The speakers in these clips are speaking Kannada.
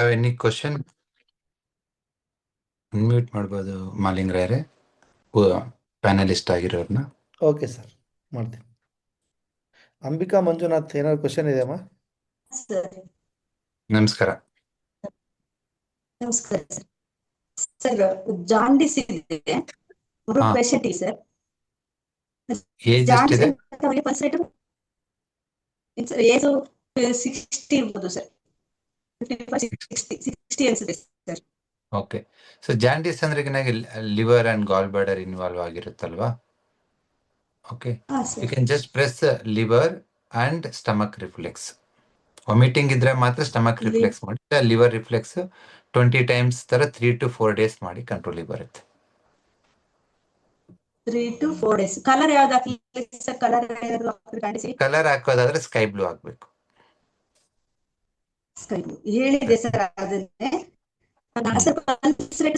Have any question? ಅನ್ಮ್ಯೂಟ್ ಮಾಡ್ಬೋದು ಮಾಲಿಂಗ್ರಾಯರೇ, ಪ್ಯಾನಲಿಸ್ಟ್ ಆಗಿರೋರ್ನ. ಓಕೆ ಸರ್, ಮಾಡ್ತೀನಿ. ಅಂಬಿಕಾ ಮಂಜುನಾಥ್, ಏನಾದ್ರು ಕ್ವಶನ್ ಇದೆಯಮ್ಮ? ಸರ್ ನಮಸ್ಕಾರ. ನಮಸ್ಕಾರ ಸರ್. ಸರ್ ಜಾಂಡಿಸ್ ಇದೆ, ಒಬ್ರು ಹಾ. ಪೇಷಂಟ್ ಇದೆ ಸರ್. ಏಜ್ ಜಾಂಡಿಸ್ ಎಷ್ಟಿದೆ? ಪರ್ಸೆಂಟ್ ಏಜು 60 ಇರ್ಬೋದು ಸರ್. 60 ಅನ್ಸುತ್ತೆ ಸರ್. ಓಕೆ. ಸೊ ಜಾಂಡಿಸ್ ಅಂದ್ರೆ liver and gall bladder involve ಆಗಿರುತ್ತಲ್ವಾ? ಓಕೆ, ಹಾ you sir. Can just press liver and stomach reflex. Vomiting ಇದ್ರೆ ಮಾತ್ರ ಸ್ಟಮಕ್ ರಿಫ್ಲೆಕ್ಸ್ ಮಾಡಿ, ಲಿವರ್ ರಿಫ್ಲೆಕ್ಸ್ 20 ಟೈಮ್ಸ್ ತರ 3 to 4 days ಮಾಡಿ ಕಂಟ್ರೋಲಿಗೆ ಬರುತ್ತೆ. 3 to 4 days. ಕಲರ್ ಯಾವ್ದು ಹಾಕಿ ಸರ್? ಕಲರ್ ಹಾಕೋದಾದ್ರೆ ಸ್ಕೈ ಬ್ಲೂ ಹಾಕ್ಬೇಕು. ಸ್ಕೈ ಬ್ಲೂ ಹೇಳಿದೆ ಸರ್. ಅದನ್ನೇ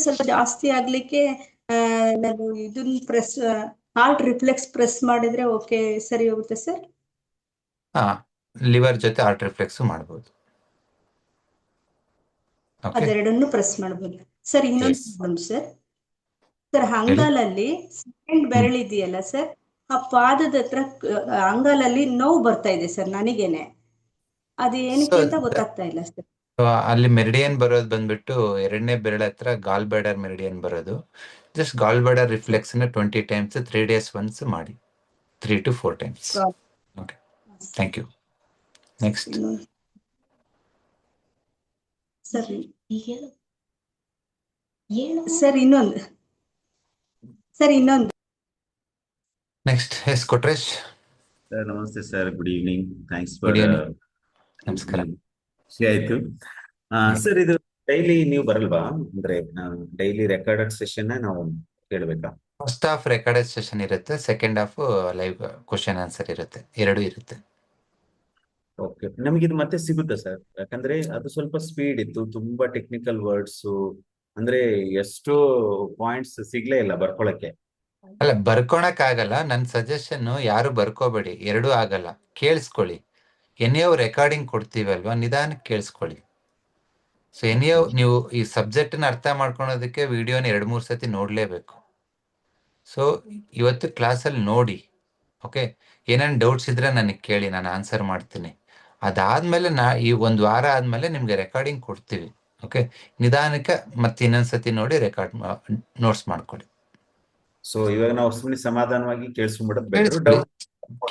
ಸ್ವಲ್ಪ ಜಾಸ್ತಿ ಆಗ್ಲಿಕ್ಕೆ ನಾನು ಇದನ್ನ ಪ್ರೆಸ್ ಆಲ್ಟ್ ರಿಫ್ಲೆಕ್ಸ್ ಪ್ರೆಸ್ ಮಾಡಿದ್ರೆ ಓಕೆ ಸರಿ ಹೋಗುತ್ತೆ ಸರ್? ಹಾ, ಲಿವರ್ ಜೊತೆ ಆರ್ಟ್ ರಿಫ್ಲೆಕ್ಸ್ ಮಾಡ್ಬೋದು. ಅದೆರಡನ್ನು ಪ್ರೆಸ್ ಮಾಡಬಹುದು ಸರ್. ಇನ್ನೊಂದು ಸರ್, ಅಂಗಾಲಲ್ಲಿ ಸೆಕೆಂಡ್ ಬೆರಳಿದೆಯಲ್ಲ ಸರ್, ಆ ಪಾದದ ಹತ್ರ ಅಂಗಾಲಲ್ಲಿ ನೋವು ಬರ್ತಾ ಇದೆ ಸರ್ ನನಗೇನೆ. ಅದು ಏನಕ್ಕೆ ಅಂತ ಗೊತ್ತಾಗ್ತಾ ಇಲ್ಲ ಸರ್. ಅಲ್ಲಿ ಮೆರಿಡಿಯನ್ ಬರೋದು ಬಂದ್ಬಿಟ್ಟು ಎರಡನೇ ಬೆರಳ ಹತ್ರ ಗಾಲ್ ಬ್ಲಾಡರ್ ಮೆರಿಡಿಯನ್ ಬರೋದು. Just gall bladder reflex 20 times 3 days once ಮಾಡಿ, 3 to 4 times. Okay, thank you. Next sir ಇನ್ನೊಂದು ನೆಕ್ಸ್ಟ್ ಎಸ್ ಕೊಟ್ರೇಶ್. ಸರ್ ನಮಸ್ತೆ sir, good evening. Thanks Good for evening. ನಮಸ್ಕಾರ. ಖುಷಿ ಆಯ್ತು. ಸರ್ ಇದು ಡೈಲಿ ನೀವು ಬರಲ್ವಾ? ಅಂದ್ರೆ ಡೈಲಿ ರೆಕಾರ್ಡೆಡ್ ಸೆಷನ್ ನಾವು ಕೇಳಬೇಕಾ? ಫಸ್ಟ್ ಹಾಫ್ ರೆಕಾರ್ಡೆಡ್ ಸೆಷನ್ ಇರುತ್ತೆ, second half live question answer ಇರುತ್ತೆ, ಎರಡೂ ಇರುತ್ತೆ. ಓಕೆ, ನಮಗೆ ಇದು ಮತ್ತೆ ಸಿಗುತ್ತಾ ಸರ್? ಯಾಕಂದ್ರೆ ಅದು ಸ್ವಲ್ಪ ಸ್ಪೀಡ್ ಇತ್ತು, ತುಂಬಾ ಟೆಕ್ನಿಕಲ್ ವರ್ಡ್ಸ್, ಅಂದ್ರೆ ಎಷ್ಟು ಪಾಯಿಂಟ್ಸ್ ಸಿಗ್ಲೇ ಇಲ್ಲ ಬರ್ಕೊಳಕ್ಕೆ. ಅಲ್ಲ, ಬರ್ಕೊಳಕ್ ಆಗಲ್ಲ. ನನ್ನ ಸಜೆಷನ್ ಯಾರು ಬರ್ಕೋಬೇಡಿ, ಎರಡೂ ಆಗಲ್ಲ. ಕೇಳಿಸ್ಕೊಳ್ಳಿ. ಎನಿಯವ್ ರೆಕಾರ್ಡಿಂಗ್ ಕೊಡ್ತೀವಲ್ವಾ, ನಿಧಾನಕ್ಕೆ ಕೇಳಿಸ್ಕೊಳ್ಳಿ. ಸೊ ಎನಿಯವ್ ನೀವು ಈ ಸಬ್ಜೆಕ್ಟ್ನ ಅರ್ಥ ಮಾಡ್ಕೊಳೋದಕ್ಕೆ ವಿಡಿಯೋನ 2-3 ಸತಿ ನೋಡ್ಲೇಬೇಕು. ಸೊ ಇವತ್ತು ಕ್ಲಾಸಲ್ಲಿ ನೋಡಿ, ಓಕೆ. ಏನೇನು ಡೌಟ್ಸ್ ಇದ್ರೆ ನನಗೆ ಕೇಳಿ, ನಾನು ಆನ್ಸರ್ ಮಾಡ್ತೀನಿ. ಅದಾದ್ಮೇಲೆ ಈ 1 ವಾರ ಆದ್ಮೇಲೆ ನಿಮ್ಗೆ ರೆಕಾರ್ಡಿಂಗ್ ಕೊಡ್ತೀವಿ. ಓಕೆ, ನಿಧಾನಕ್ಕೆ ಮತ್ತೆ ಇನ್ನೊಂದ್ಸತಿ ನೋಡಿ ರೆಕಾರ್ಡ್ ನೋಟ್ಸ್ ಮಾಡ್ಕೊಳ್ಳಿ. ಸೊ ಇವಾಗ ನಾವು ಸುಮ್ಮನೆ ಸಮಾಧಾನವಾಗಿ ಕೇಳಿಸ್ಕೊಂಡ್ಬಿಡೋದು.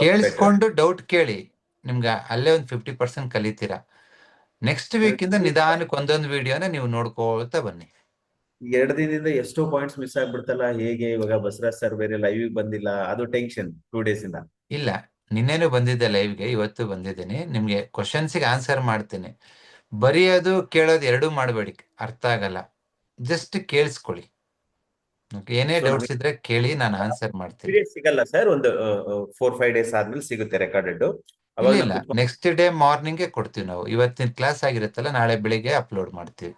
ಕೇಳಿಸ್ಕೊಂಡು ಡೌಟ್ ಕೇಳಿ, ನಿಮ್ಗೆ ಅಲ್ಲೇ ಒಂದು 50% ಕಲಿತೀರಾ. ನೆಕ್ಸ್ಟ್ ವೀಕ್ ಇಂದ ನಿಧಾನಕ್ಕೆ ಒಂದೊಂದು ವಿಡಿಯೋನ ನೀವು ನೋಡ್ಕೊಳ್ತಾ ಬನ್ನಿ. 2 ದಿನದಿಂದ ಎಷ್ಟೋ ಪಾಯಿಂಟ್ಸ್ ಮಿಸ್ ಆಗ್ಬಿಡ್ತಲ್ಲ, ಹೇಗೆ? ಇವಾಗ ಬಸವರಾಜ್ ಸರ್ ಬೇರೆ ಲೈವ್ ಬಂದಿಲ್ಲ, ಅದು ಟೆನ್ಷನ್ 2 days ಇಂದ. ಇಲ್ಲ, ನಿನ್ನೇನು ಬಂದಿದ್ದೆ ಲೈವ್ಗೆ, ಇವತ್ತು ಬಂದಿದ್ದೀನಿ. ನಿಮ್ಗೆ ಕ್ವಶನ್ಸಿಗೆ ಆನ್ಸರ್ ಮಾಡ್ತೀನಿ. ಬರೆಯೋದು ಕೇಳೋದು ಎರಡೂ ಮಾಡಬೇಡಿ, ಅರ್ಥ ಆಗಲ್ಲ. ಜಸ್ಟ್ ಕೇಳಿಸ್ಕೊಳ್ಳಿ. ಏನೇ ಡೌಟ್ಸ್ ಇದ್ರೆ ಕೇಳಿ, ನಾನು ಆನ್ಸರ್ ಮಾಡ್ತೀನಿ. ಸಿಗಲ್ಲ ಸರ್, ಒಂದು 4-5 days ಆದ್ಮೇಲೆ ಸಿಗುತ್ತೆ ರೆಕಾರ್ಡೆಡ್? ಇಲ್ಲ, ನೆಕ್ಸ್ಟ್ ಡೇ ಮಾರ್ನಿಂಗ್ ಕೊಡ್ತೀವಿ ನಾವು. ಇವತ್ತಿನ ಕ್ಲಾಸ್ ಆಗಿರುತ್ತಲ್ಲ, ನಾಳೆ ಬೆಳಿಗ್ಗೆ ಅಪ್ಲೋಡ್ ಮಾಡ್ತೀವಿ.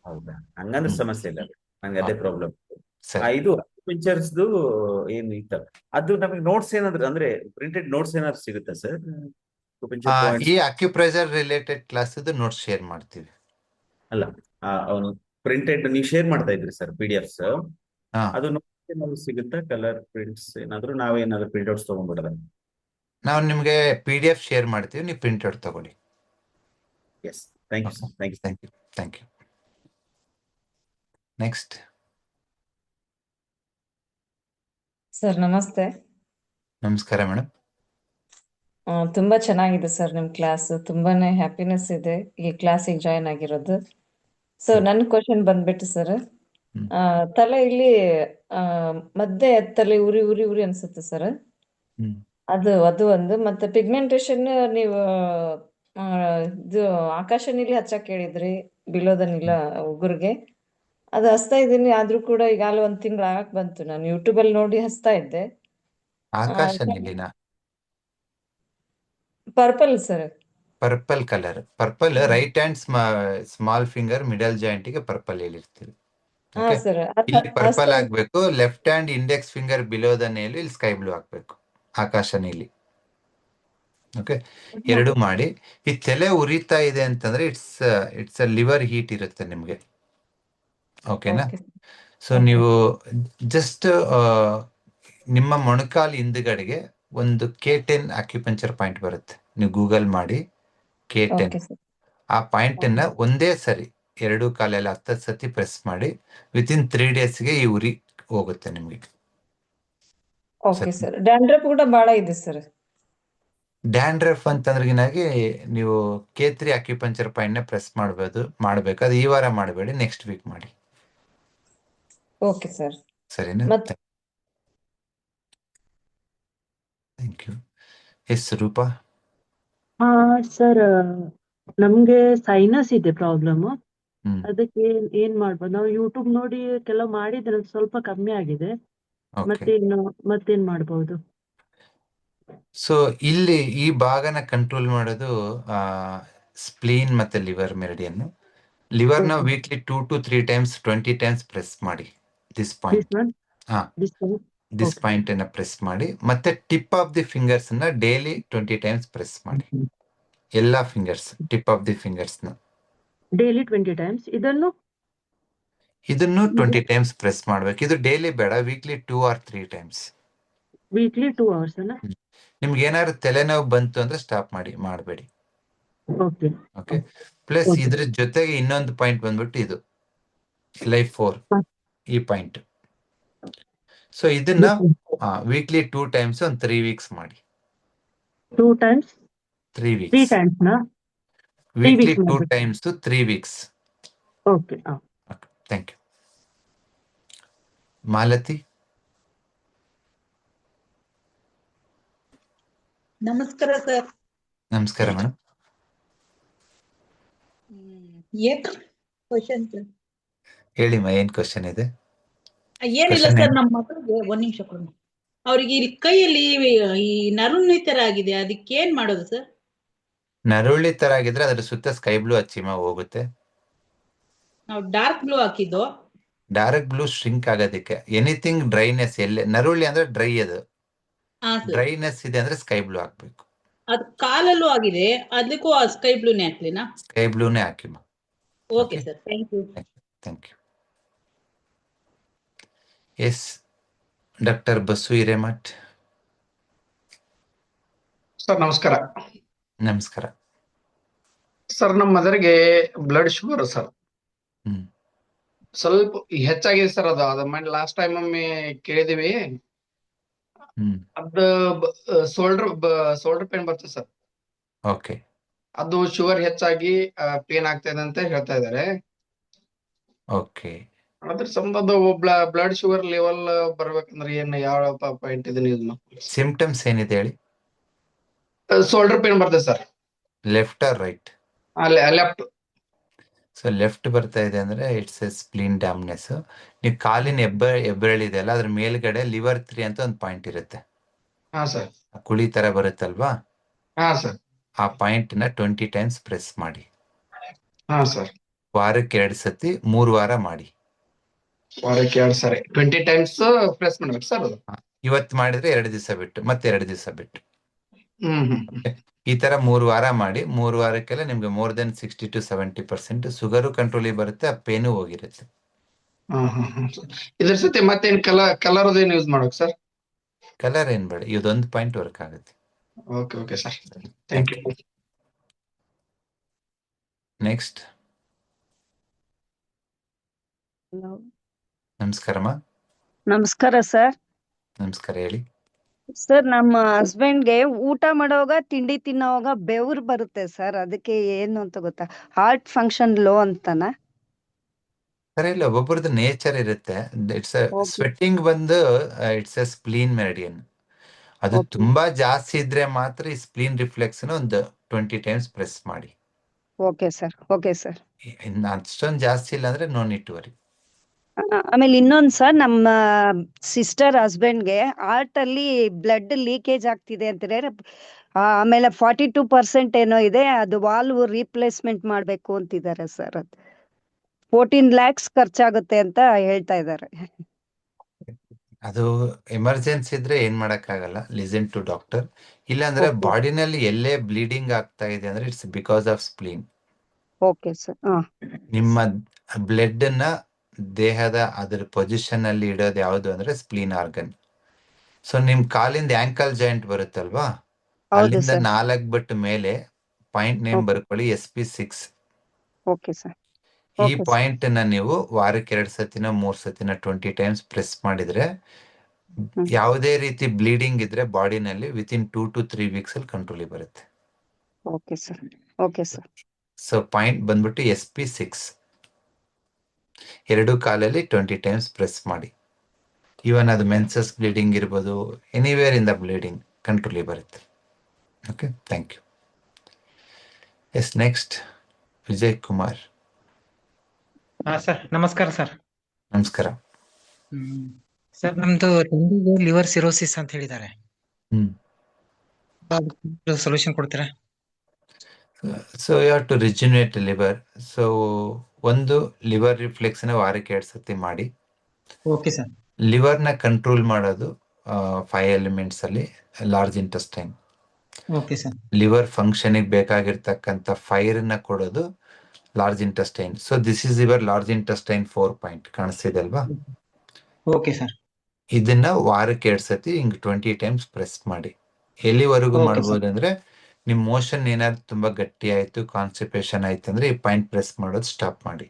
ಹೌದಾ? ಹಂಗಂದ್ರೆ ಸಮಸ್ಯೆ ಇಲ್ಲ, ನಂಗೆ ಅದೇ ಪ್ರಾಬ್ಲಮ್. ಇದು ಪಿಕ್ಚರ್ಸ್ ಏನು ಇತ್ತ, ಅದು ನಮಗೆ ನೋಟ್ಸ್ ಏನಾದ್ರು, ಅಂದ್ರೆ ಪ್ರಿಂಟೆಡ್ ನೋಟ್ಸ್ ಏನಾದ್ರು ಸಿಗುತ್ತಾ ಸರ್? ಈ acupressure related class notes share ಮಾಡ್ತೀವಿ. ಅಲ್ಲ, ಅವನು ಪ್ರಿಂಟೆಡ್ ನೀವು ಶೇರ್ ಮಾಡ್ತಾ ಇದ್ರಿ ಸರ್, PDFs. ಅದು ನೋಟ್ಸ್ ಏನಾದ್ರು ಸಿಗುತ್ತಾ? ಕಲರ್ ಪ್ರಿಂಟ್ಸ್ ಏನಾದ್ರು, ನಾವೇನಾದ್ರು ಪ್ರಿಂಟ್ ಔಟ್ಸ್ ತಗೊಂಡ್ಬಿಡೋದ? ನಾವು ನಿಮ್ಗೆ PDF ಶೇರ್ ಮಾಡ್ತೀವಿ, ನೀವು ಪ್ರಿಂಟ್ ಔಟ್ ತಗೊಳ್ಳಿ. Yes, thank you sir. Thank you. Next sir ನಮಸ್ತೆ. ನಮಸ್ಕಾರ ಮೇಡಮ್. ತುಂಬಾ ಚೆನ್ನಾಗಿದೆ ಸರ್ ನಿಮ್ ಕ್ಲಾಸ್. ತುಂಬಾನೇ ಹ್ಯಾಪಿನೆಸ್ ಇದೆ ಈ ಕ್ಲಾಸಿಗೆ ಜಾಯಿನ್ ಆಗಿರೋದು. ಸೊ ನನ್ನ ಕ್ವಶನ್ ಬಂದ್ಬಿಟ್ಟು ಸರ್, ತಲೆ ಇಲ್ಲಿ ಮಧ್ಯೆ ತಲೆ ಉರಿ ಉರಿ ಉರಿ ಅನ್ಸುತ್ತೆ ಸರ್. ಅದು ಒಂದು. ಮತ್ತೆ ಪಿಗ್ಮೆಂಟೇಶನ್ ನೀವು ಇದು ಆಕಾಶ ನೀಲಿ ಹಚ್ಚಕ್ ಹೇಳಿದ್ರಿ, ಬಿಲೋದ ನೀಲ ಉಗುರ್ಗೆ. ಅದು ಹಚ್ತಾ ಇದ್ದೀನಿ, ಆದ್ರೂ ಕೂಡ ಈಗಾಗಲೇ 1 ತಿಂಗಳು ಆಗಕ್ ಬಂತು. ನಾನು ಯೂಟ್ಯೂಬ್ ಅಲ್ಲಿ ನೋಡಿ ಹಚ್ತಾ ಇದ್ದೆ. ಆಕಾಶ ನೀಲಿನ purple sir. Purple colour. Purple right hand small finger middle joint ಗೆ ಪರ್ಪಲ್ ಹೇಳಿರ್ತೀವಿ. ಇಲ್ಲಿ ಪರ್ಪಲ್ ಆಗ್ಬೇಕು. Left hand index finger below the nail ಇಲ್ಲಿ ಸ್ಕೈ ಬ್ಲೂ ಆಗ್ಬೇಕು. ಆಕಾಶ ನೀಲಿ. ಓಕೆ, ಎರಡು ಮಾಡಿ. ಈ ತಲೆ ಉರಿತಾ ಇದೆ ಅಂತಂದ್ರೆ ಇಟ್ಸ್ ಅ ಲಿವರ್ ಹೀಟ್ ಇರುತ್ತೆ ನಿಮ್ಗೆ. ಓಕೆನಾ? ಓಕೆ ಸೊ ಓಕೆ ನೀವು ಜಸ್ಟ್ ನಿಮ್ಮ ಮೊಣಕಾಲು ಹಿಂದ್ಗಡೆಗೆ ಒಂದು K10 ಅಕ್ಯುಪಂಚರ್ ಪಾಯಿಂಟ್ ಬರುತ್ತೆ. ನೀವು ಗೂಗಲ್ ಮಾಡಿ K10. Okay sir. ಆ ಪಾಯಿಂಟ್ ಅನ್ನ ಒಂದೇ ಸರಿ 2 ಕಾಲೆಲ್ಲ 10 ಸತಿ ಪ್ರೆಸ್ ಮಾಡಿ ವಿತಿನ್ 3 ಡೇಸ್ಗೆ ಈ ಉರಿ ಹೋಗುತ್ತೆ ನಿಮ್ಗೆ. Okay sir. ಡ್ಯಾಂಡ್ರಫ್ ಕೂಡ ಬಹಳ ಇದೆ ಸರ್. ಡ್ಯಾಂಡ್ರಫ್ ಅಂತಂದ್ರೆಗಿನಾಗಿ ನೀವು K3 ಅಕ್ಯುಪಂಚರ್ ಪಾಯಿಂಟ್ ನ ಪ್ರೆಸ್ ಮಾಡಬೇಕು. ಅದು ಈ ವಾರ ಮಾಡಬೇಡಿ, ನೆಕ್ಸ್ಟ್ ವೀಕ್ ಮಾಡಿ. Okay sir. ಸರಿನಾ? ಮತ್ತೆ thank you. Yes Rupa? Sir ನಮ್ಗೆ ಸೈನಸ್ ಇದೆ ಪ್ರಾಬ್ಲಮ್. ಹ್ಮ್ ಅದಕ್ಕೆ ಏನ್ ಮಾಡ್ಬೋದು? ನಾವು ಯೂಟ್ಯೂಬ್ ನೋಡಿ ಕೆಲವು ಮಾಡಿದ್ರೆ ಅದು ಸ್ವಲ್ಪ ಕಮ್ಮಿ ಆಗಿದೆ. ಓಕೆ. ಮತ್ತೇನ್ ಮಾಡ್ಬೋದು? ಸೊ ಇಲ್ಲಿ ಈ ಭಾಗನ ಕಂಟ್ರೋಲ್ ಮಾಡೋದು ಸ್ಪ್ಲೀನ್ ಮತ್ತೆ ಲಿವರ್ ಮೆರಿಡಿಯನ್. ಲಿವರ್ನ Okay. Weekly 2 to 3 times 20 times press ಮಾಡಿ. This This point, one? ಹಾ, This one? This Okay. Point ಅನ್ನ ಪ್ರೆಸ್ ಮಾಡಿ. ಮತ್ತೆ ಟಿಪ್ ಆಫ್ ದಿ ಫಿಂಗರ್ಸ್ ನ ಡೈಲಿ 20 ಟೈಮ್ಸ್ ಪ್ರೆಸ್ ಮಾಡಿ. ಎಲ್ಲಾ fingers, tip of the fingers ನ ಡೈಲಿ 20 ಟೈಮ್ಸ್. ಇದನ್ನು 20 ಟೈಮ್ಸ್ ಪ್ರೆಸ್ ಮಾಡ್ಬೇಕು. ಇದು ಡೈಲಿ ಬೇಡ, weekly 2 or 3 times. Weekly 2 hours ಅಲ್ಲ? ನಿಮ್ಗೆ ಏನಾದ್ರು ತಲೆನೋವು ಬಂತು ಅಂದ್ರೆ ಸ್ಟಾಪ್ ಮಾಡಬೇಡಿ. ಓಕೆ. ಓಕೆ. Plus Okay. ಇದ್ರ ಜೊತೆಗೆ ಇನ್ನೊಂದು ಪಾಯಿಂಟ್ ಬಂದ್ಬಿಟ್ಟು ಇದು ಲೈಫ್ 4, ಹಾ. ಈ ಪಾಯಿಂಟ್. ಸೊ ಇದನ್ನ ವೀಕ್ಲಿ 2 ಟೈಮ್ಸ್ ಒಂದು 3 ವೀಕ್ಸ್ ಮಾಡಿ. 2 times? 3 3 ವೀಕ್ಸ್. times ನಾ? ವೀಕ್ಲಿ weeks 2 ಮಾಡ್ಬೇಕು. Times 3 weeks. Okay. Thank you. Malathi? ನಮಸ್ಕಾರ ಸರ್. ನಮಸ್ಕಾರ ಮೇಡಮ್. ಏನ್ ಕ್ವಶನ್ ಸರ್? ಹೇಳಿಮ್ಮ, ಏನ್ ಕ್ವಶನ್ ಇದೆ? ಏನಿಲ್ಲ Question ಸರ್, ಏನು? ನಮ್ಮ ಮಕ್ಕಳಿಗೆ ಒಂದ್ ನಿಮಿಷ ಕೊಡಿ. ಅವ್ರಿಗೆ ಇಲ್ಲಿ ಕೈಯಲ್ಲಿ ಈ ನರುಣಿ ತರ ಆಗಿದೆ, ಅದಕ್ಕೆ ಏನ್ ಮಾಡೋದು ಸರ್? ನರುಳಿ ತರ ಆಗಿದ್ರೆ ಅದ್ರ ಸುತ್ತ ಸ್ಕೈ ಬ್ಲೂ ಹಚ್ಚಿಮ್ಮ, ಹೋಗುತ್ತೆ. ನಾವು ಡಾರ್ಕ್ ಬ್ಲೂ ಹಾಕಿದ್ದು. ಡಾರ್ಕ್ ಬ್ಲೂ ಶ್ರಿಂಕ್ ಆಗೋದಕ್ಕೆ. ಎನಿಥಿಂಗ್ ಡ್ರೈನೆಸ್, ಎಲ್ಲೇ ನರುಳಿ ಅಂದ್ರೆ ಡ್ರೈ, ಅದು ಹಾ ಸರ್. ಡ್ರೈನೆಸ್ ಇದೆ ಅಂದ್ರೆ ಸ್ಕೈ ಬ್ಲೂ ಹಾಕ್ಬೇಕು. ಅದು ಕಾಲಲ್ಲೂ ಆಗಿದೆ, ಅದಕ್ಕೂ ಸ್ಕೈ ಬ್ಲೂನೇ ಹಾಕ್ಲಿನಾ? ಸ್ಕೈ ಬ್ಲೂನೇ ಹಾಕಿಮ್ಮ. Okay sir, thank you. Thank you. Yes, doctor Basu Hiremath? Sir ನಮಸ್ಕಾರ. ನಮಸ್ಕಾರ. ಸರ್ ನಮ್ಮ ಮದರ್ಗೆ ಬ್ಲಡ್ ಶುಗರ್ ಸರ್ ಹ್ಮ್ ಸ್ವಲ್ಪ ಹೆಚ್ಚಾಗಿದೆ ಸರ್. ಅದು ಲಾಸ್ಟ್ ಟೈಮ್ ಒಮ್ಮೆ ಕೇಳಿದೀವಿ. ಹ್ಮ್ ಅದು ಸೋಲ್ಡರ್ ಪೇನ್ ಬರ್ತದೆ ಸರ್. ಓಕೆ. ಅದು ಶುಗರ್ ಹೆಚ್ಚಾಗಿ ಪೇನ್ ಆಗ್ತಾ ಇದೆ ಅಂತ ಹೇಳ್ತಾ ಇದ್ದಾರೆ. ಓಕೆ. ಅದ್ರ ಸಂಬಂಧ ಬ್ಲಡ್ ಶುಗರ್ ಲೆವೆಲ್ ಬರ್ಬೇಕಂದ್ರೆ ಏನ್ ಯಾವ ಪಾಯಿಂಟ್ ಇದನ್ನ ಯೂಸ್ ಮಾಡ್ತೀವಿ? ಸಿಂಪ್ಟಮ್ಸ್ ಏನಿದೆ ಹೇಳಿ. ಸೋಲ್ಡರ್ ಪೇನ್ ಬರ್ತದೆ ಸರ್. Left or right? Left. So left ಬರ್ತಾ ಇದೆ ಅಂದ್ರೆ ಇಟ್ಸ್ ಎ ಸ್ಪ್ಲೀನ್ ಡ್ಯಾಮ್ನೆಸ್. ನೀವು ಕಾಲಿನ ಹೆಬ್ಬೆರಳಿದೆ ಅಲ್ಲ, ಅದ್ರ ಮೇಲ್ಗಡೆ ಲಿವರ್ 3 ಅಂತ ಒಂದು ಪಾಯಿಂಟ್ ಇರುತ್ತೆ. ಹಾ ಸರ್. ಕುಳಿ ತರ ಬರುತ್ತಲ್ವಾ, ಹಾ ಸರ್. ಆ ಪಾಯಿಂಟ್ ನ 20 ಟೈಮ್ಸ್ ಪ್ರೆಸ್ ಮಾಡಿ. ಹಾ ಸರ್. ವಾರಕ್ಕೆ 2 ಸತಿ 3 ವಾರ ಮಾಡಿ. ವಾರಕ್ಕೆ 2 ಸರಿ 20 ಟೈಮ್ಸ್ ಪ್ರೆಸ್ ಮಾಡ್ಬೇಕು ಸರ್ ಅದು? ಇವತ್ತು ಮಾಡಿದ್ರೆ 2 ದಿವಸ ಬಿಟ್ಟು, ಮತ್ತೆ 2 ದಿವಸ ಬಿಟ್ಟು, ಹ್ಮ್. ಈ ತರ 3 ವಾರ ಮಾಡಿ. 3 ವಾರಕ್ಕೆಲ್ಲ ನಿಮ್ಗೆ ಮೋರ್ ದೆನ್ 60 to 70% ಶುಗರು ಕಂಟ್ರೋಲಿಗೆ ಬರುತ್ತೆ, ಆ ಪೇನು ಹೋಗಿರುತ್ತೆ. ಇದ್ರ ಜೊತೆ ಮತ್ತೇನ್ ಕಲರ್ ಅದೇನು ಯೂಸ್ ಮಾಡ್ಬೇಕು ಸರ್? ಕಲರ್ ಏನ್ ಬೇಡ, ಇದೊಂದು ಪಾಯಿಂಟ್ ವರ್ಕ್ ಆಗುತ್ತೆ. Okay sir, thank you. Next. ನಮಸ್ಕಾರಮ್ಮ. ನಮಸ್ಕಾರ ಸರ್. ನಮಸ್ಕಾರ, ಹೇಳಿ. ಸರ್, ನಮ್ಮ ಹಸ್ಬೆಂಡ್ಗೆ ಊಟ ಮಾಡೋವಾಗ ತಿಂಡಿ ತಿನ್ನೋವಾಗ ಬೆವರು ಬರುತ್ತೆ ಸರ್, ಅದಕ್ಕೆ ಏನು ಅಂತ ಗೊತ್ತಾ? ಹಾರ್ಟ್ ಫಂಕ್ಷನ್ ಲೋ ಅಂತನಾ? ಸರಿ, ಇಲ್ಲ, ಒಬ್ಬೊಬ್ರದ್ದು ನೇಚರ್ ಇರುತ್ತೆ. It's Okay. ಸ್ವೆಟ್ಟಿಂಗ್ ಬಂದು ಇಟ್ಸ್ ಎ ಸ್ಪ್ಲೀನ್ ಮೆರಿಡಿಯನ್. ಅದು Okay. ತುಂಬಾ ಜಾಸ್ತಿ ಇದ್ರೆ ಮಾತ್ರ ಈ ಸ್ಪ್ಲೀನ್ ರಿಫ್ಲೆಕ್ಸ್ ಒಂದು 20 ಟೈಮ್ಸ್ ಪ್ರೆಸ್ ಮಾಡಿ. Okay sir. ಇನ್ನು ಅಷ್ಟೊಂದು ಜಾಸ್ತಿ ಇಲ್ಲ ಅಂದ್ರೆ ನೋ ನೀಡ್ ಟು ವರಿ. ಆಮೇಲೆ ಇನ್ನೊಂದು ಸರ್, ನಮ್ಮ ಸಿಸ್ಟರ್ ಹಸ್ಬೆಂಡ್ಗೆ ಹಾರ್ಟ್ ಅಲ್ಲಿ ಬ್ಲಡ್ ಲೀಕೇಜ್ ಆಗ್ತಿದೆ ಅಂತಾರೆ. ಆಮೇಲೆ 42% ಏನೋ ಇದೆ, ಅದು ವಾಲ್ವ್ ರೀಪ್ಲೇಸ್ಮೆಂಟ್ ಮಾಡ್ಬೇಕು ಅಂತಿದ್ದಾರೆ ಸರ್. ಅದು 14 lakhs ಖರ್ಚಾಗುತ್ತೆ ಅಂತ ಹೇಳ್ತಾ ಇದ್ದಾರೆ. ಅದು ಎಮರ್ಜೆನ್ಸಿ ಇದ್ರೆ ಏನ್ ಮಾಡಕ್ಕಾಗಲ್ಲ, ಲಿಸನ್ ಟು ಡಾಕ್ಟರ್. ಇಲ್ಲಾಂದ್ರೆ ಓಕೆ ಬಾಡಿನಲ್ಲಿ ಎಲ್ಲೇ ಬ್ಲೀಡಿಂಗ್ ಆಗ್ತಾ ಇದೆ ಅಂದ್ರೆ it's because of spleen. Okay sir. ಹಾ ನಿಮ್ಮ ಬ್ಲಡ್ ಅನ್ನ ದೇಹದ ಅದರ ಪೊಸಿಷನ್ ಅಲ್ಲಿ ಇಡೋದು ಯಾವುದು ಅಂದ್ರೆ ಸ್ಪ್ಲೀನ್ ಆರ್ಗನ್. ಸೊ ನಿಮ್ ಕಾಲಿಂದ ಆಂಕಲ್ ಜಾಯಿಂಟ್ ಬರುತ್ತಲ್ವಾ, ಹೌದು ಅಲ್ಲಿಂದ ಸರ್. 4 ಬಟ್ ಮೇಲೆ ಪಾಯಿಂಟ್ ನೇಮ್ ಓಕೆ ಬರ್ಕೊಳ್ಳಿ SP6. Okay sir. ಈ ಓಕೆ ಸರ್. ಪಾಯಿಂಟ್ ನ ನೀವು ವಾರಕ್ಕೆ 2 ಸತಿನ 3 ಸತಿನ 20 ಟೈಮ್ಸ್ ಪ್ರೆಸ್ ಮಾಡಿದ್ರೆ ಹ್ಮ್ ಯಾವುದೇ ರೀತಿ ಬ್ಲೀಡಿಂಗ್ ಇದ್ರೆ ಬಾಡಿನಲ್ಲಿ ವಿತಿನ್ 2 to 3 ವೀಕ್ಸ್ ಅಲ್ಲಿ ಕಂಟ್ರೋಲ್ ಬರುತ್ತೆ. Okay sir. Okay sir. So point ಬಂದ್ಬಿಟ್ಟು SP6. 2 ಕಾಲಲ್ಲಿ 20 ಟೈಮ್ಸ್ ಪ್ರೆಸ್ ಮಾಡಿ. ಈವನ್ ಅದು ಮೆನ್ಸಸ್ ಬ್ಲೀಡಿಂಗ್ ಇರ್ಬೋದು, anywhere in the bleeding control ಬರುತ್ತೆ. Okay, thank you. Yes, next Vijay Kumar. Sir ನಮಸ್ಕಾರ ಸರ್. ನಮಸ್ಕಾರ. ಸರ್ ನಮ್ದು ತಂದೆಗೆ ಲಿವರ್ ಸಿರೋಸಿಸ್ ಅಂತ ಹೇಳಿದ್ದಾರೆ. ಸೊಲ್ಯೂಷನ್ ಕೊಡ್ತೀರಾ? So you have to regenerate liver. So ಒಂದು ಲಿವರ್ ರಿಫ್ಲೆಕ್ಸ್ ನ ವಾರಕ್ಕೆ 2 ಸತಿ ಮಾಡಿ. Okay sir. ಲಿವರ್ ನ ಕಂಟ್ರೋಲ್ ಮಾಡೋದು 5 ಎಲಿಮೆಂಟ್ಸ್ ಅಲ್ಲಿ large intestine. Okay sir. Liver function ಬೇಕಾಗಿರ್ತಕ್ಕಂಥ ಫೈರ್ ನ ಕೊಡೋದು large intestine. So this is your large intestine 4 point ಕಾಣಿಸ್ತಿದೆ ಅಲ್ವಾ? Okay sir. ಇದನ್ನ ವಾರಕ್ಕೆ 2 ಸತಿ ಹಿಂಗ್ 20 ಟೈಮ್ಸ್ ಪ್ರೆಸ್ ಮಾಡಿ. ಎಲ್ಲಿವರೆಗೂ ಓಕೆ ಸರ್. ಮಾಡ್ಬೋದು ಅಂದ್ರೆ ನಿಮ್ ಮೋಷನ್ ಏನಾದ್ರು ತುಂಬಾ ಗಟ್ಟಿ ಆಯ್ತು, ಕಾನ್ಸ್ಟಿಪೇಷನ್ ಆಯ್ತು ಅಂದ್ರೆ ಈ ಪಾಯಿಂಟ್ ಪ್ರೆಸ್ ಮಾಡೋದು ಸ್ಟಾಪ್ ಮಾಡಿ.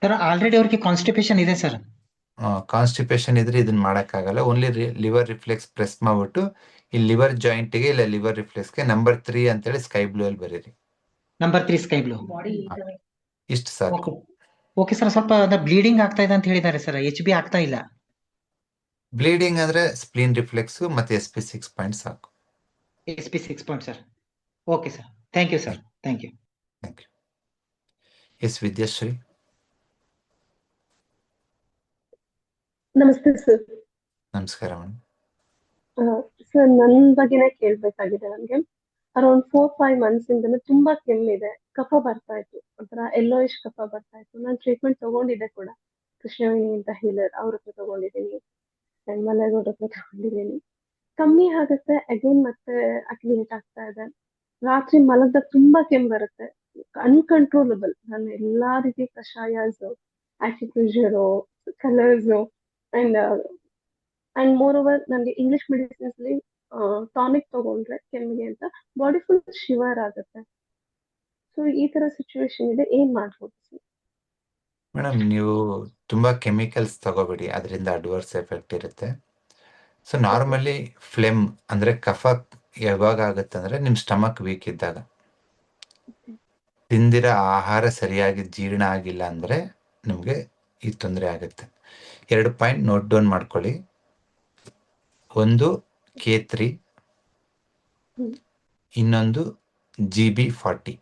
ಸರ್ ಆಲ್ರೆಡಿ ಅವ್ರಿಗೆ ಕಾನ್ಸ್ಟಿಪೇಷನ್ ಇದೆ ಸರ್. ಕಾನ್ಸ್ಟಿಪೇಷನ್ ಇದ್ರೆ ಇದನ್ನ ಮಾಡಕ್ಕಾಗಲ್ಲ. ಓನ್ಲಿ ಲಿವರ್ ರಿಫ್ಲೆಕ್ಸ್ ಪ್ರೆಸ್ ಮಾಡ್ಬಿಟ್ಟು ಈ ಲಿವರ್ ಜಾಯಿಂಟ್ಗೆ ಇಲ್ಲ ಲಿವರ್ ರಿಫ್ಲೆಕ್ಸ್ಗೆ ನಂಬರ್ 3 ಅಂತೇಳಿ ಸ್ಕೈ ಬ್ಲೂ ಅಲ್ಲಿ ಬರೀರಿ. Number 3 sky blue. ಇಷ್ಟು ಸಾಕು. Okay sir. ಸ್ವಲ್ಪ ಬ್ಲೀಡಿಂಗ್ ಆಗ್ತಾ ಇದೆ ಅಂತ ಹೇಳಿದ್ದಾರೆ ಸರ್. HB ಆಗ್ತಾ ಇಲ್ಲ. ಬ್ಲೀಡಿಂಗ್ ಅಂದ್ರೆ ಸ್ಪ್ಲೀನ್ ರಿಫ್ಲೆಕ್ಸ್ ಮತ್ತೆ SP6 ಪಾಯಿಂಟ್ ಸಾಕು. SP6 point sir. Okay sir. Thank you sir. Thank you. Thank you. Yes Vidyashree. ನಮಸ್ತೆ ಸರ್. ನಮಸ್ಕಾರ ಮೇಡಮ್. ಸರ್ ನನ್ನ ಬಗ್ಗೆನೇ ಕೇಳ್ಬೇಕಾಗಿದೆ. ನನ್ಗೆ ಅರೌಂಡ್ 4-5 ಮಂತ್ಸ್ ಇಂದ ತುಂಬಾ ಕೆಮ್ಮಿದೆ, ಕಫ ಬರ್ತಾ ಇತ್ತು, ಒಂಥರ ಎಲ್ಲೋಯಿಶ್ ಕಫ ಬರ್ತಾ ಇತ್ತು. ನಾನು ಟ್ರೀಟ್ಮೆಂಟ್ ತಗೊಂಡಿದ್ದೆ ಕೂಡ, ಕೃಷ್ಣವೇಣಿ ಅಂತ ಹೀಲರ್ ಅವ್ರ ಹತ್ರ ತಗೊಂಡಿದ್ದೀನಿ, ಮಲ್ಲೇಗೌಡ ಹತ್ರ ತಗೊಂಡಿದ್ದೀನಿ. ಕಮ್ಮಿ ಆಗುತ್ತೆ, ಅಗೇನ್ ಮತ್ತೆ ಅಕ್ಯುಮಿಲೇಟ್ ಆಗ್ತಾ ಇದೆ. ರಾತ್ರಿ ಮಲಗ್ದಾಗ ತುಂಬಾ ಕೆಮ್ಮು ಬರುತ್ತೆ, ಅನ್ಕಂಟ್ರೋಲಬಲ್. ನಾನು ಎಲ್ಲಾ ರೀತಿ ಕಷಾಯಸ್, ಆಕ್ಯುಪ್ರೆಷರು, ಕಲರ್ಸ್ ಅಂಡ್ ಮೋರ್ ಓವರ್ ನನಗೆ ಇಂಗ್ಲಿಷ್ ಮೆಡಿಸಿನ್ಸ್ ಅಲ್ಲಿ ಟಾನಿಕ್ ತಗೊಂಡ್ರೆ ಕೆಮ್ಮಿಗೆ ಅಂತ ಬಾಡಿ ಫುಲ್ ಶಿವರ್ ಆಗುತ್ತೆ. ಸೊ ಈ ತರ ಸಿಚುವೇಶನ್ ಇದೆ, ಏನ್ ಮಾಡ್ಬೋದು ಸರ್? ಮೇಡಮ್ ನೀವು ತುಂಬಾ ಕೆಮಿಕಲ್ಸ್ ತಗೋಬೇಡಿ, ಅದರಿಂದ ಅಡ್ವರ್ಸ್ ಎಫೆಕ್ಟ್ ಇರುತ್ತೆ. ಸೊ ನಾರ್ಮಲಿ ಫ್ಲೆಮ್ ಅಂದ್ರೆ ಕಫ ಯಾವಾಗ ಆಗುತ್ತೆ ಅಂದ್ರೆ ನಿಮ್ ಸ್ಟಮಕ್ ವೀಕ್ ಇದ್ದಾಗ, ತಿಂದಿರೋ ಆಹಾರ ಸರಿಯಾಗಿ ಜೀರ್ಣ ಆಗಿಲ್ಲ ಅಂದ್ರೆ ನಿಮ್ಗೆ ಈ ತೊಂದರೆ ಆಗುತ್ತೆ. 2 ಪಾಯಿಂಟ್ ನೋಟ್ ಡೌನ್ ಮಾಡ್ಕೊಳ್ಳಿ. ಒಂದು K3, ಇನ್ನೊಂದು GB40.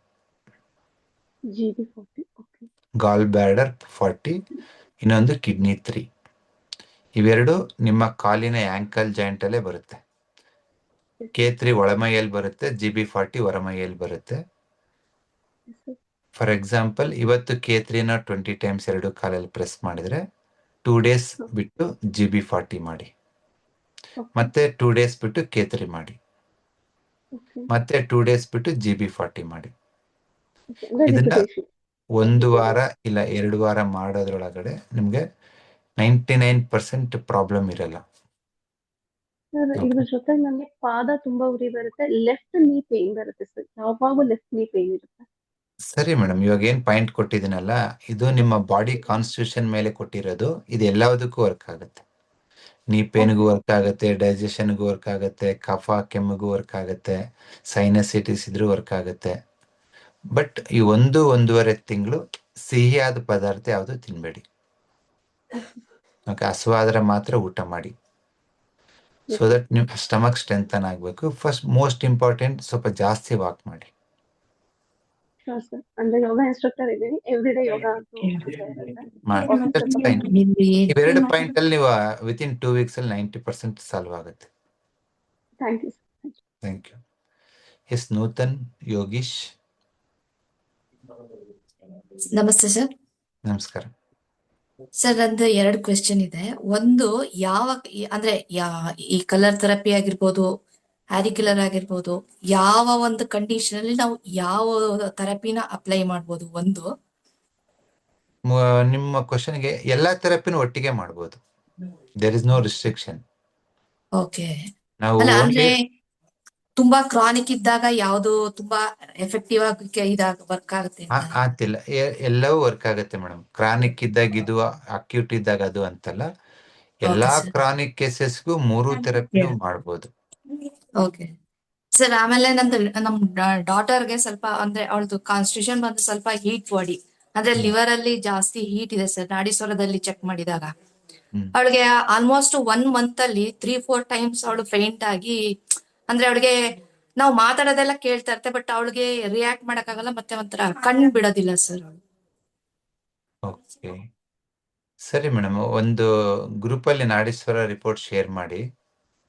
ಗಾಲ್ ಬ್ಯಾಡರ್ 40, ಇನ್ನೊಂದು ಕಿಡ್ನಿ 3. ಇವೆರಡು ನಿಮ್ಮ ಕಾಲಿನ ಆಂಕಲ್ ಜಾಯಿಂಟ್ ಅಲ್ಲೇ ಬರುತ್ತೆ. K3 ಒಳಮೈಯಲ್ಲಿ ಬರುತ್ತೆ, GB40 ಹೊರಮೈಯಲ್ಲಿ ಬರುತ್ತೆ. ಫಾರ್ ಎಕ್ಸಾಂಪಲ್ ಇವತ್ತು K3 ನ 20 ಟೈಮ್ಸ್ 2 ಕಾಲಲ್ಲಿ ಪ್ರೆಸ್ ಮಾಡಿದ್ರೆ 2 ಡೇಸ್ ಬಿಟ್ಟು GB40 ಮಾಡಿ, ಮತ್ತೆ 2 ಡೇಸ್ ಬಿಟ್ಟು K3 ಮಾಡಿ, ಮತ್ತೆ 2 ಡೇಸ್ ಬಿಟ್ಟು GB40 ಮಾಡಿ. ಇದನ್ನ 1 ವಾರ ಇಲ್ಲ 2 ವಾರ ಮಾಡೋದ್ರೊಳಗಡೆ ನಿಮ್ಗೆ 99% ಪ್ರಾಬ್ಲಮ್ ಇರಲ್ಲ. ಇದ್ರ ಜೊತೆ ನನಗೆ ಪಾದ ತುಂಬಾ ಉರಿ ಬರುತ್ತೆ, ಲೆಫ್ಟ್ ನೀ ಪೇನ್ ಬರುತ್ತೆ ಸರ್, ಯಾವಾಗೂ ಲೆಫ್ಟ್ ನೀ ಪೇನ್ ಇರುತ್ತೆ. ಸರಿ ಮೇಡಮ್, ಇವಾಗ ಏನ್ ಪಾಯಿಂಟ್ ಕೊಟ್ಟಿದ್ದೀನಲ್ಲ, ಇದು ನಿಮ್ಮ ಬಾಡಿ ಕಾನ್ಸ್ಟಿಟ್ಯೂಷನ್ ಮೇಲೆ ಕೊಟ್ಟಿರೋದು. ಇದು ಎಲ್ಲದಕ್ಕೂ ವರ್ಕ್ ಆಗುತ್ತೆ. ನೀ ಪೇನ್ಗೂ ವರ್ಕ್ ಆಗುತ್ತೆ, ಡೈಜೆಷನ್ಗೂ ವರ್ಕ್ ಆಗುತ್ತೆ, ಕಫ ಕೆಮ್ಮಿಗೂ ವರ್ಕ್ ಆಗುತ್ತೆ, ಸೈನಸಿಟಿಸ್ ಇದ್ರೂ ವರ್ಕ್ ಆಗುತ್ತೆ. ಬಟ್ ಈ 1-1.5 ತಿಂಗಳು ಸಿಹಿಯಾದ ಪದಾರ್ಥ ಯಾವುದು ತಿನ್ಬೇಡಿ. ಓಕೆ, ಹಸುವಾದ್ರೆ ಮಾತ್ರ ಊಟ ಮಾಡಿ. ಸೊ ದಟ್ ನಿಮ್ ಸ್ಟಮಕ್ ಸ್ಟ್ರೆಂಥನ್ ಆಗ್ಬೇಕು. ಫಸ್ಟ್ ಮೋಸ್ಟ್ ಇಂಪಾರ್ಟೆಂಟ್, ಸ್ವಲ್ಪ ಜಾಸ್ತಿ ವಾಕ್ ಮಾಡಿ. ಅಂದ್ರೆ ಯೋಗ ಇನ್ಸ್ಟ್ರಕ್ಟರ್ ಇದ್ದೀನಿ, ಎವ್ರಿಡೇ ಯೋಗ ಇವೆರಡು ಪಾಯಿಂಟ್ ಅಲ್ಲಿ ನೀವು ವಿತಿನ್ 2 ವೀಕ್ಸ್ ಅಲ್ಲಿ 90% ಸಾಲ್ವ್ ಆಗುತ್ತೆ. Thank you. Thank you. Yes Nutan Yogish. ನಮಸ್ತೆ ಸರ್. ನಮಸ್ಕಾರ. ಸರ್ ನಂದು 2 ಕ್ವೆಶ್ಚನ್ ಇದೆ. ಒಂದು, ಅಂದ್ರೆ ಈ ಕಲರ್ ಥೆರಪಿ ಆಗಿರ್ಬೋದು, ಹ್ಯಾರಿಕ್ಯುಲರ್ ಆಗಿರ್ಬೋದು, ಯಾವ ಒಂದು ಕಂಡೀಷನ್ ಅಲ್ಲಿ ನಾವು ಯಾವ ಥೆರಪಿನ ಅಪ್ಲೈ ಮಾಡ್ಬೋದು ಒಂದು. ನಿಮ್ಮ ಕ್ವಶನ್ಗೆ ಎಲ್ಲಾ ಥೆರಪಿನೂ ಒಟ್ಟಿಗೆ ಮಾಡ್ಬೋದು. There is no restriction. Okay. ನಾವು ಅಲ್ಲ ಓನ್ಲಿ ಅಂದ್ರೆ ತುಂಬಾ ಕ್ರಾನಿಕ್ ಇದ್ದಾಗ ಯಾವುದು ತುಂಬಾ ಎಫೆಕ್ಟಿವ್ ಆಗಿ ವರ್ಕ್ ಆಗುತ್ತೆ ಅಂತ. ಆಗ್ತಿಲ್ಲ. ಎಲ್ಲವೂ ವರ್ಕ್ ಆಗುತ್ತೆ ಮೇಡಮ್. ಕ್ರಾನಿಕ್ ಇದ್ದಾಗ ಇದು, ಅಕ್ಯೂಟ್ ಇದ್ದಾಗ ಅದು ಅಂತಲ್ಲ. ಎಲ್ಲಾ ಓಕೆ ಸರ್. ಕ್ರಾನಿಕ್ ಕೇಸಸ್ಗೂ 3 ಥೆರಪಿನೂ ಮಾಡ್ಬೋದು. Okay sir. ಆಮೇಲೆ ನಮ್ ಡಾಟರ್ಗೆ ಸ್ವಲ್ಪ ಅಂದ್ರೆ ಅವಳದು ಕಾನ್ಸ್ಟಿಟ್ಯೂಷನ್ ಬಂದು ಸ್ವಲ್ಪ ಹೀಟ್ ಬಾಡಿ, ಅಂದ್ರೆ ಲಿವರ್ ಅಲ್ಲಿ ಜಾಸ್ತಿ ಹೀಟ್ ಇದೆ ಸರ್. ನಾಡಿಸ್ವರದಲ್ಲಿ ಚೆಕ್ ಮಾಡಿದಾಗ ಅವಳಿಗೆ ಆಲ್ಮೋಸ್ಟ್ 1 ಮಂತ್ ಅಲ್ಲಿ 3-4 ಟೈಮ್ಸ್ ಅವಳು ಫೈಂಟ್ ಆಗಿ, ಅಂದ್ರೆ ಅವಳಿಗೆ ನಾವು ಮಾತಾಡೋದೆಲ್ಲ ಕೇಳ್ತಾ ಇರ್ತೆ, ಬಟ್ ಅವಳಿಗೆ ರಿಯಾಕ್ಟ್ ಮಾಡಕ್ಕಾಗಲ್ಲ, ಮತ್ತೆ ಒಂಥರ ಕಣ್ಣು ಬಿಡೋದಿಲ್ಲ ಸರ್ ಅವಳು. ಓಕೆ, ಸರಿ ಮೇಡಮ್. ಒಂದು ಗ್ರೂಪ್ ಅಲ್ಲಿ ನಾಡೀಶ್ವರ ರಿಪೋರ್ಟ್ ಶೇರ್ ಮಾಡಿ.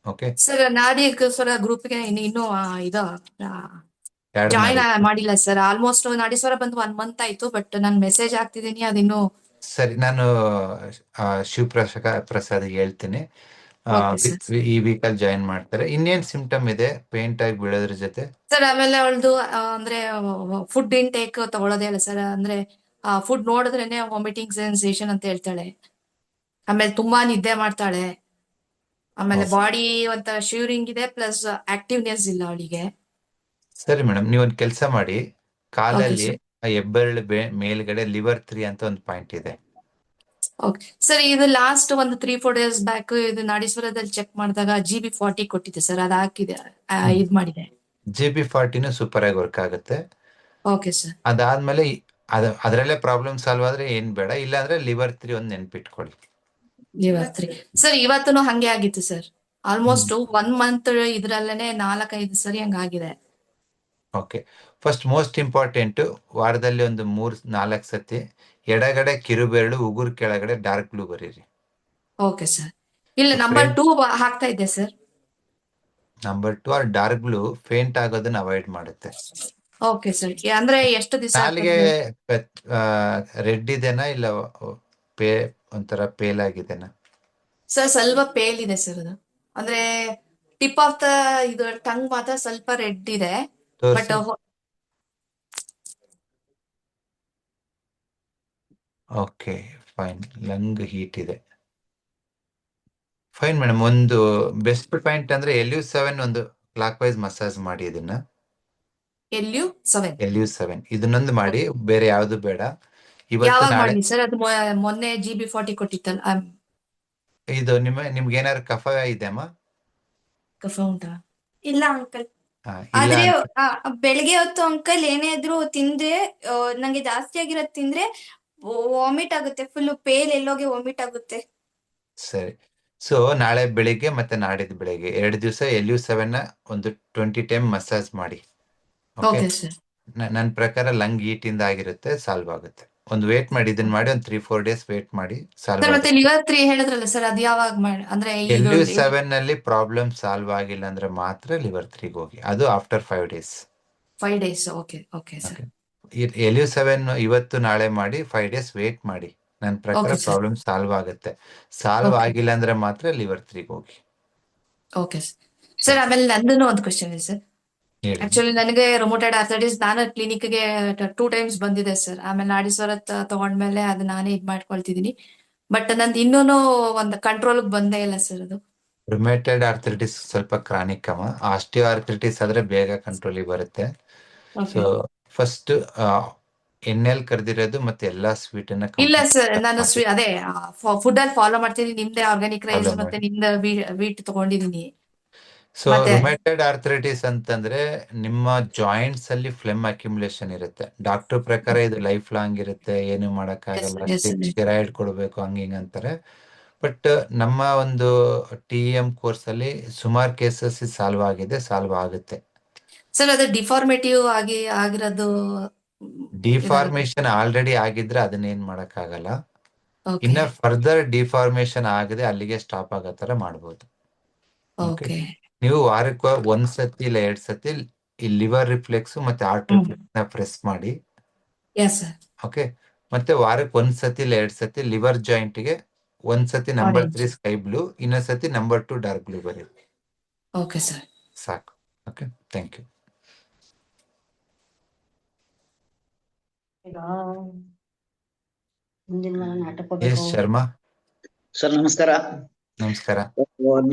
ಓಕೆ ಸರ್ ನಾಡೀಶ್ವರ ಗ್ರೂಪ್ಗೆ ಇನ್ನೂ ಇದು ಆ್ಯಡ್ ಜಾಯಿನ್ ಮಾಡಿ. ಮಾಡಿಲ್ಲ ಸರ್. ಆಲ್ಮೋಸ್ಟ್ ನಾಡೀಶ್ವರ ಬಂದು 1 ಮಂತ್ ಆಯ್ತು, ಬಟ್ ನಾನು ಮೆಸೇಜ್ ಹಾಕ್ತಿದ್ದೀನಿ, ಅದಿನ್ನೂ. ಸರಿ, ನಾನು ಪ್ರಸಾದ್ ಹೇಳ್ತೀನಿ. Okay sir. ಈ ವೀಕಲ್ಲಿ ಜಾಯಿನ್ ಮಾಡ್ತಾರೆ. ಇನ್ನೇನ್ ಸಿಂಪ್ಟಮ್ ಇದೆ ಪೇಂಟ್ ಆಗಿ ಬೀಳೋದ್ರ ಜೊತೆ? ಸರ್ ಆಮೇಲೆ ಅವಳದು ಅಂದ್ರೆ ಫುಡ್ ಇಂಟೇಕ್ ತಗೊಳ್ಳೋದೇ ಇಲ್ಲ ಸರ್. ಅಂದ್ರೆ ಫುಡ್ ನೋಡಿದ್ರೇನೆ ವಾಮಿಟಿಂಗ್ ಸೆನ್ಸೇಷನ್ ಅಂತ ಹೇಳ್ತಾಳೆ. ಆಮೇಲೆ ತುಂಬಾ ನಿದ್ದೆ ಮಾಡ್ತಾಳೆ. ಆಮೇಲೆ ಬಾಡಿ ಒಂಥರ ಶಿವರಿಂಗ್ ಇದೆ, ಪ್ಲಸ್ ಆಕ್ಟಿವ್ನೆಸ್ ಇಲ್ಲ ಅವಳಿಗೆ. ಸರಿ ಮೇಡಮ್, ನೀವೊಂದು ಕೆಲಸ ಮಾಡಿ. ಕಾಲಲ್ಲಿ ಸರ್. ಹೆಬ್ಬೆರಳು ಮೇಲ್ಗಡೆ liver 3 ಅಂತ ಒಂದು ಪಾಯಿಂಟ್ ಇದೆ. Okay sir. ಇದು ಲಾಸ್ಟ್ ಒಂದು 3-4 ಡೇಸ್ ಬ್ಯಾಕ್ ಇದು ನಾಡೀಶ್ವರದಲ್ಲಿ ಚೆಕ್ ಮಾಡಿದಾಗ GB40 ಕೊಟ್ಟಿದೆ ಸರ್. ಅದು ಹಾಕಿದೆ, ಇದ್ ಮಾಡಿದೆ. GB40 ಸೂಪರ್ ಆಗಿ ವರ್ಕ್ ಆಗುತ್ತೆ. Okay sir. ಅದಾದ್ಮೇಲೆ ಅದರಲ್ಲೇ ಪ್ರಾಬ್ಲಮ್ ಸಾಲ್ವ್ ಆದ್ರೆ ಏನ್ ಬೇಡ. ಇಲ್ಲ ಅಂದ್ರೆ liver 3 ಒಂದು ನೆನ್ಪಿಟ್ಕೊಳ್ಳಿ. ಸರ್ ಇವತ್ತೂ ಹಂಗೆ ಆಗಿತ್ತು ಸರ್. ಆಲ್ಮೋಸ್ಟ್ 1 ಮಂತ್ ಇದ್ರಲ್ಲೇನೆ 4-5 ಸರಿ ಹಂಗಾಗಿದೆ. ಓಕೆ, ಫಸ್ಟ್ ಮೋಸ್ಟ್ ಇಂಪಾರ್ಟೆಂಟ್, ವಾರದಲ್ಲಿ ಒಂದು 3-4 ಸತಿ ಎಡಗಡೆ ಕಿರುಬೆರಳು ಉಗುರು ಕೆಳಗಡೆ ಡಾರ್ಕ್ ಬ್ಲೂ ಬರೀರಿ. Okay sir. ಇಲ್ಲ ನಂಬರ್ 2 ಹಾಕ್ತಾ ಇದ್ದೆ sir. Number 2 or dark blue faint ಆಗೋದನ್ನ ಅವಾಯ್ಡ್ ಮಾಡುತ್ತೆ. Okay sir. ಅಂದ್ರೆ ಎಷ್ಟು ದಿವಸ ನಾಲಿಗೆ ರೆಡ್ ಇದೆನಾ ಇಲ್ಲ ಒಂಥರ ಪೇಲ್ ಆಗಿದೆನಾ? ಸರ್ ಸ್ವಲ್ಪ ಪೇಲ್ ಇದೆ ಸರ್. ಅದು ಅಂದ್ರೆ ಟಿಪ್ ಆಫ್ ದ ಇದು ಟಂಗ್ ಮಾತ್ರ ಸ್ವಲ್ಪ ರೆಡ್ ಇದೆ, but okay fine. Lung heat ಇದೆ. Fine madam. ಒಂದು ಬೆಸ್ಟ್ ಪಾಯಿಂಟ್ ಅಂದ್ರೆ LU7 ಒಂದು ಕ್ಲಾಕ್ ವೈಸ್ ಮಸಾಜ್ ಮಾಡಿ. ಇದನ್ನ LU7 ಇದನ್ನೊಂದು ಮಾಡಿ, ಬೇರೆ ಯಾವ್ದು ಬೇಡ. ಇವತ್ತು ಯಾವಾಗ ನಾಳೆ ಮಾಡಿ ಸರ್? ಅದು ಮೊನ್ನೆ GB40 ಕೊಟ್ಟಿತ್ತಲ್ಲ. ಇದು ನಿಮ್ಗೆ ಏನಾದ್ರು ಕಫ ಇದೆಯಮ್ಮ? ಕಫ ಉಂಟಾ? ಇಲ್ಲ ಅಂಕಲ್. ಇಲ್ಲ ಆದ್ರೆ ಅಂತ ಬೆಳಿಗ್ಗೆ ಹೊತ್ತು ಅಂಕಲ್ ಏನೇ ಇದ್ರು ತಿಂದ್ರೆ ನಂಗೆ ಜಾಸ್ತಿ ಆಗಿರೋದ್ ತಿಂದ್ರೆ ವಾಮಿಟ್ ಆಗುತ್ತೆ. ಫುಲ್ ಪೇಲ್ ಎಲ್ಲೋಗೆ ವಾಮಿಟ್ ಆಗುತ್ತೆ. ಸರಿ. ಸೊ ನಾಳೆ ಬೆಳಿಗ್ಗೆ ಮತ್ತೆ ನಾಡಿದ್ದು ಬೆಳಿಗ್ಗೆ 2 ದಿವಸ LU7 ಒಂದು 20 ಟೈಮ್ ಮಸಾಜ್ ಮಾಡಿ. Okay, okay sir. ನನ್ನ ಪ್ರಕಾರ ಲಂಗ್ ಹೀಟ್ ಇಂದ ಆಗಿರುತ್ತೆ, ಸಾಲ್ವ್ ಆಗುತ್ತೆ. ಒಂದು ವೇಟ್ ಮಾಡಿ, ಇದನ್ನ ಮಾಡಿ ಒಂದು 3-4 ಡೇಸ್ ವೇಟ್ ಮಾಡಿ, ಸಾಲ್ವ್ ಸರ್ ಮತ್ತೆ ಆಗುತ್ತೆ. ಲಿವರ್ 3 ಹೇಳಿದ್ರಲ್ಲ ಸರ್, ಅದು ಯಾವಾಗ ಮಾಡಿ? ಅಂದ್ರೆ ಇದು LU7 ನಲ್ಲಿ ಪ್ರಾಬ್ಲಮ್ ಸಾಲ್ವ್ ಆಗಿಲ್ಲ ಅಂದ್ರೆ ಮಾತ್ರ liver 3 ಹೋಗಿ. ಅದು after 5 days. 5 days. Okay okay sir. LU7 ಇವತ್ತು ನಾಳೆ ಮಾಡಿ 5 ಡೇಸ್ ವೇಟ್ ಮಾಡಿ. ನನ್ನ ಪ್ರಕಾರ ಓಕೆ ಸರ್. ಪ್ರಾಬ್ಲಮ್ ಸಾಲ್ವ್ ಆಗುತ್ತೆ. ಸಾಲ್ವ್ ಓಕೆ ಆಗಿಲ್ಲ ಅಂದ್ರೆ ಮಾತ್ರ liver 3 ಹೋಗಿ. Okay sir. ಆಮೇಲೆ ನಂದೂ ಒಂದು ಕ್ವಶನ್ ಇದೆ ಸರ್. ಹೇಳಿ. ಆಕ್ಚುಲಿ ನನಗೆ ರೊಮೊಟೈಡ್ ಆರ್ಥರೈಟಿಸ್ ನಾನು ಕ್ಲಿನಿಕ್ಗೆ 2 ಟೈಮ್ಸ್ ಬಂದಿದೆ ಸರ್. ಆಮೇಲೆ ನಾಡೀಶ್ವರ ತಗೊಂಡ್ಮೇಲೆ ಅದು ನಾನೇ ಇದ್ ಮಾಡ್ಕೊಳ್ತಿದ್ದೀನಿ, ಬಟ್ ನಂದು ಇನ್ನೂನು ಒಂದು ಕಂಟ್ರೋಲ್ ಬಂದೇ ಇಲ್ಲ ಸರ್. ಅದು ರುಮೆಟೆಡ್ ಆರ್ಥರಿಟಿಸ್ ಸ್ವಲ್ಪ ಕ್ರಾನಿಕ್ ಅಮ್ಮ. ಆಸ್ಟಿಯೋ ಆರ್ಥರಿಟಿಸ್ ಆದ್ರೆ ಬೇಗ ಕಂಟ್ರೋಲಿಗೆ ಬರುತ್ತೆ. So okay. ಫಸ್ಟ್ ಎಣ್ಣೆಲ್ ಕರ್ದಿರೋದು ಮತ್ತೆ ಎಲ್ಲಾ ಸ್ವೀಟ್ ಅನ್ನ ಇಲ್ಲ ಸರ್, ಕಂಪ್ಲೀಟ್ ನಾನು ಮಾಡಿ. ಅದೇ ಫುಡ್ ಅಲ್ಲಿ ಫಾಲೋ ಮಾಡ್ತೀನಿ. ನಿಮ್ದೇ ಆರ್ಗ್ಯಾನಿಕ್ ರೈಸ್ ಫಾಲೋ ಮತ್ತೆ ಮಾಡಿ. ನಿಮ್ದ ವೀಟ್ ತಗೊಂಡಿದ್ದೀನಿ. ಸೊ ಮತ್ತೆ ರುಮೆಟೆಡ್ ಆರ್ಥರಿಟಿಸ್ ಅಂತಂದ್ರೆ ನಿಮ್ಮ ಜಾಯಿಂಟ್ಸ್ ಅಲ್ಲಿ ಫ್ಲೆಮ್ ಅಕ್ಯುಮುಲೇಷನ್ ಇರುತ್ತೆ. ಡಾಕ್ಟರ್ ಪ್ರಕಾರ ಇದು ಲೈಫ್ ಲಾಂಗ್ ಇರುತ್ತೆ, ಏನು ಮಾಡಕ್ಕಾಗಲ್ಲ, ಎಸ್ ಸ್ಟೆರಾಯ್ಡ್ ಕೊಡ್ಬೇಕು, ಹಂಗಿಂಗ್ ಅಂತಾರೆ. ಬಟ್ ನಮ್ಮ ಒಂದು TEM ಕೋರ್ಸ್ ಅಲ್ಲಿ ಸುಮಾರು ಕೇಸಸ್ ಸಾಲ್ವ್ ಆಗಿದೆ, ಸಾಲ್ವ್ ಆಗುತ್ತೆ. ಸರ್. ಅದು ಡಿಫಾರ್ಮೇಟಿವ್ ಆಗಿ ಆಗಿರೋದು ಇದಾಗುತ್ತೆ. ಡಿಫಾರ್ಮೇಶನ್ ಆಲ್ರೆಡಿ ಆಗಿದ್ರೆ ಅದನ್ನೇನ್ ಮಾಡಕ್ಕಾಗಲ್ಲ. ಓಕೆ ಇನ್ನ ಫರ್ದರ್ ಡಿಫಾರ್ಮೇಶನ್ ಆಗದೆ ಅಲ್ಲಿಗೆ ಸ್ಟಾಪ್ ಆಗೋ ತರ ಮಾಡ್ಬೋದು. ಓಕೆ, ಓಕೆ ನೀವು ವಾರಕ್ಕೆ 1 ಸತಿ ಇಲ್ಲ 2 ಸತಿ ಈ ಲಿವರ್ ರಿಫ್ಲೆಕ್ಸ್ ಮತ್ತೆ ಹಾರ್ಟ್ ರಿಫ್ಲೆಕ್ಸ್ ನ ಪ್ರೆಸ್ ಮಾಡಿ. Yes sir. ಓಕೆ, ಮತ್ತೆ ವಾರಕ್ಕೆ 1 ಸತಿ ಇಲ್ಲ 2 ಸತಿ ಲಿವರ್ ಜಾಯಿಂಟ್ಗೆ 1 ಸತಿ ನಂಬರ್ ಆರೆಂಜ್ 3 ಸ್ಕೈ ಬ್ಲೂ, ಇನ್ನೊಂದ್ ಸತಿ ನಂಬರ್ 2 ಡಾರ್ಕ್ ಬ್ಲೂ ಬರೀರಿ. Okay sir. ಸಾಕು. Okay, thank you. ಈಗ ಮುಂದಿನ ನಾಟಕ ಎಸ್ ಶರ್ಮಾ, ಸರ್ ನಮಸ್ಕಾರ. ನಮಸ್ಕಾರ.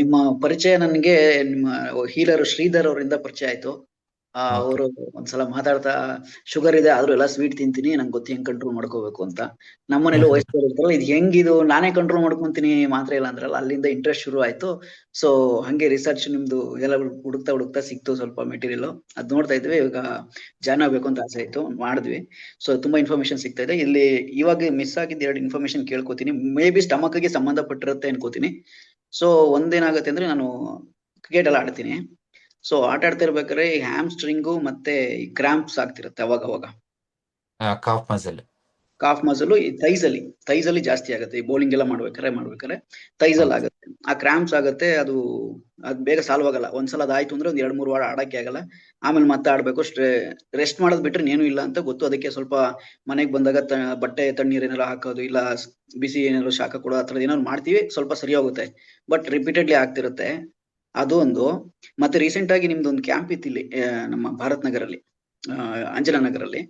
ನಿಮ್ಮ ಪರಿಚಯ ನನಗೆ ನಿಮ್ಮ ಹೀಲರ್ ಶ್ರೀಧರ್ ಅವರಿಂದ ಪರಿಚಯ ಆಯ್ತು. ಅವರು ಒಂದ್ಸಲ ಮಾತಾಡ್ತಾ ಶುಗರ್ ಇದೆ ಆದ್ರೂ ಎಲ್ಲ ಸ್ವೀಟ್ ತಿಂತೀನಿ, ನಂಗೆ ಗೊತ್ತಿ ಹೆಂಗ್ ಕಂಟ್ರೋಲ್ ಮಾಡ್ಕೋಬೇಕು ಅಂತ. ನಮ್ಮನೇಲಿ ವಯಸ್ಸಲ್ಲಿ ಇರ್ತಾರಲ್ಲ, ಇದು ಹೆಂಗಿದು ನಾನೇ ಕಂಟ್ರೋಲ್ ಮಾಡ್ಕೊಂತೀನಿ ಮಾತ್ರ ಇಲ್ಲ ಅಂದ್ರಲ್ಲ, ಅಲ್ಲಿಂದ ಇಂಟ್ರೆಸ್ಟ್ ಶುರು ಆಯ್ತು. ಸೊ ಹಂಗೆ ರಿಸರ್ಚ್ ನಿಮ್ದು ಎಲ್ಲ ಹುಡುಕ್ತಾ ಸಿಕ್ತು ಸ್ವಲ್ಪ ಮೆಟೀರಿಯಲ್, ಅದ್ ನೋಡ್ತಾ ಇದ್ವಿ. ಇವಾಗ ಜಾಯ್ನ್ ಆಗ್ಬೇಕು ಅಂತ ಆಸೆ ಆಯ್ತು, ಮಾಡಿದ್ವಿ. ಸೊ ತುಂಬಾ ಇನ್ಫಾರ್ಮೇಶನ್ ಸಿಗ್ತಾ ಇದೆ. ಇಲ್ಲಿ ಇವಾಗ ಮಿಸ್ ಆಗಿದ್ದ 2 ಇನ್ಫಾರ್ಮೇಶನ್ ಕೇಳ್ಕೊತೀನಿ. ಮೇ ಬಿ ಸ್ಟಮಕ್ಗೆ ಸಂಬಂಧಪಟ್ಟಿರುತ್ತೆ ಅನ್ಕೋತೀನಿ. ಸೊ ಒಂದೇನಾಗತ್ತೆ ಅಂದ್ರೆ, ನಾನು ಕ್ರಿಕೆಟ್ ಎಲ್ಲ ಆಡ್ತೀನಿ. ಸೊ ಆಟ ಆಡ್ತಾ ಇರ್ಬೇಕಾದ್ರೆ ಈ ಹ್ಯಾಮ್ ಸ್ಟ್ರಿಂಗು ಮತ್ತೆ ಈ ಕ್ರಾಂಪ್ಸ್ ಆಗ್ತಿರುತ್ತೆ ಅವಾಗ. ಕಾಫ್ ಮಸಲ್ ಈ ಥೈಸ್ ಅಲ್ಲಿ ಜಾಸ್ತಿ ಆಗುತ್ತೆ. ಈ ಬೌಲಿಂಗ್ ಎಲ್ಲ ಮಾಡ್ಬೇಕಾರೆ ಥೈಸ್ ಅಲ್ಲಿ ಆಗುತ್ತೆ, ಆ ಕ್ರಾಂಪ್ಸ್ ಆಗುತ್ತೆ. ಅದು ಬೇಗ ಸಾಲ್ವ್ ಆಗಲ್ಲ. ಒಂದ್ಸಲ ಅದಾಯ್ತು ಅಂದ್ರೆ ಒಂದ್ 2-3 ವಾರ ಆಡಕ್ಕೆ ಆಗಲ್ಲ. ಆಮೇಲೆ ಮತ್ತೆ ಆಡ್ಬೇಕು. ರೆಸ್ಟ್ ಮಾಡೋದ್ ಬಿಟ್ರೆ ಏನು ಇಲ್ಲ ಅಂತ ಗೊತ್ತು. ಅದಕ್ಕೆ ಸ್ವಲ್ಪ ಮನೆಗೆ ಬಂದಾಗ ಬಟ್ಟೆ ತಣ್ಣೀರ್ ಏನಾರ ಹಾಕೋದು, ಇಲ್ಲ ಬಿಸಿ ಏನಾದ್ರು ಶಾಖ ಕೊಡೋ, ಆ ಥರದ್ದು ಏನಾದ್ರು ಮಾಡ್ತೀವಿ, ಸ್ವಲ್ಪ ಸರಿ ಹೋಗುತ್ತೆ. ಬಟ್ ರಿಪೀಟೆಡ್ಲಿ ಆಗ್ತಿರುತ್ತೆ. ಅದು ಒಂದು. ಮತ್ತೆ ರೀಸೆಂಟ್ ಆಗಿ ನಿಮ್ದೊಂದು ಕ್ಯಾಂಪ್ ಇತ್ತು ಇಲ್ಲಿ ನಮ್ಮ ಭಾರತ್ ನಗರಲ್ಲಿ, ಅಂಜನಾ ನಗರಲ್ಲಿ.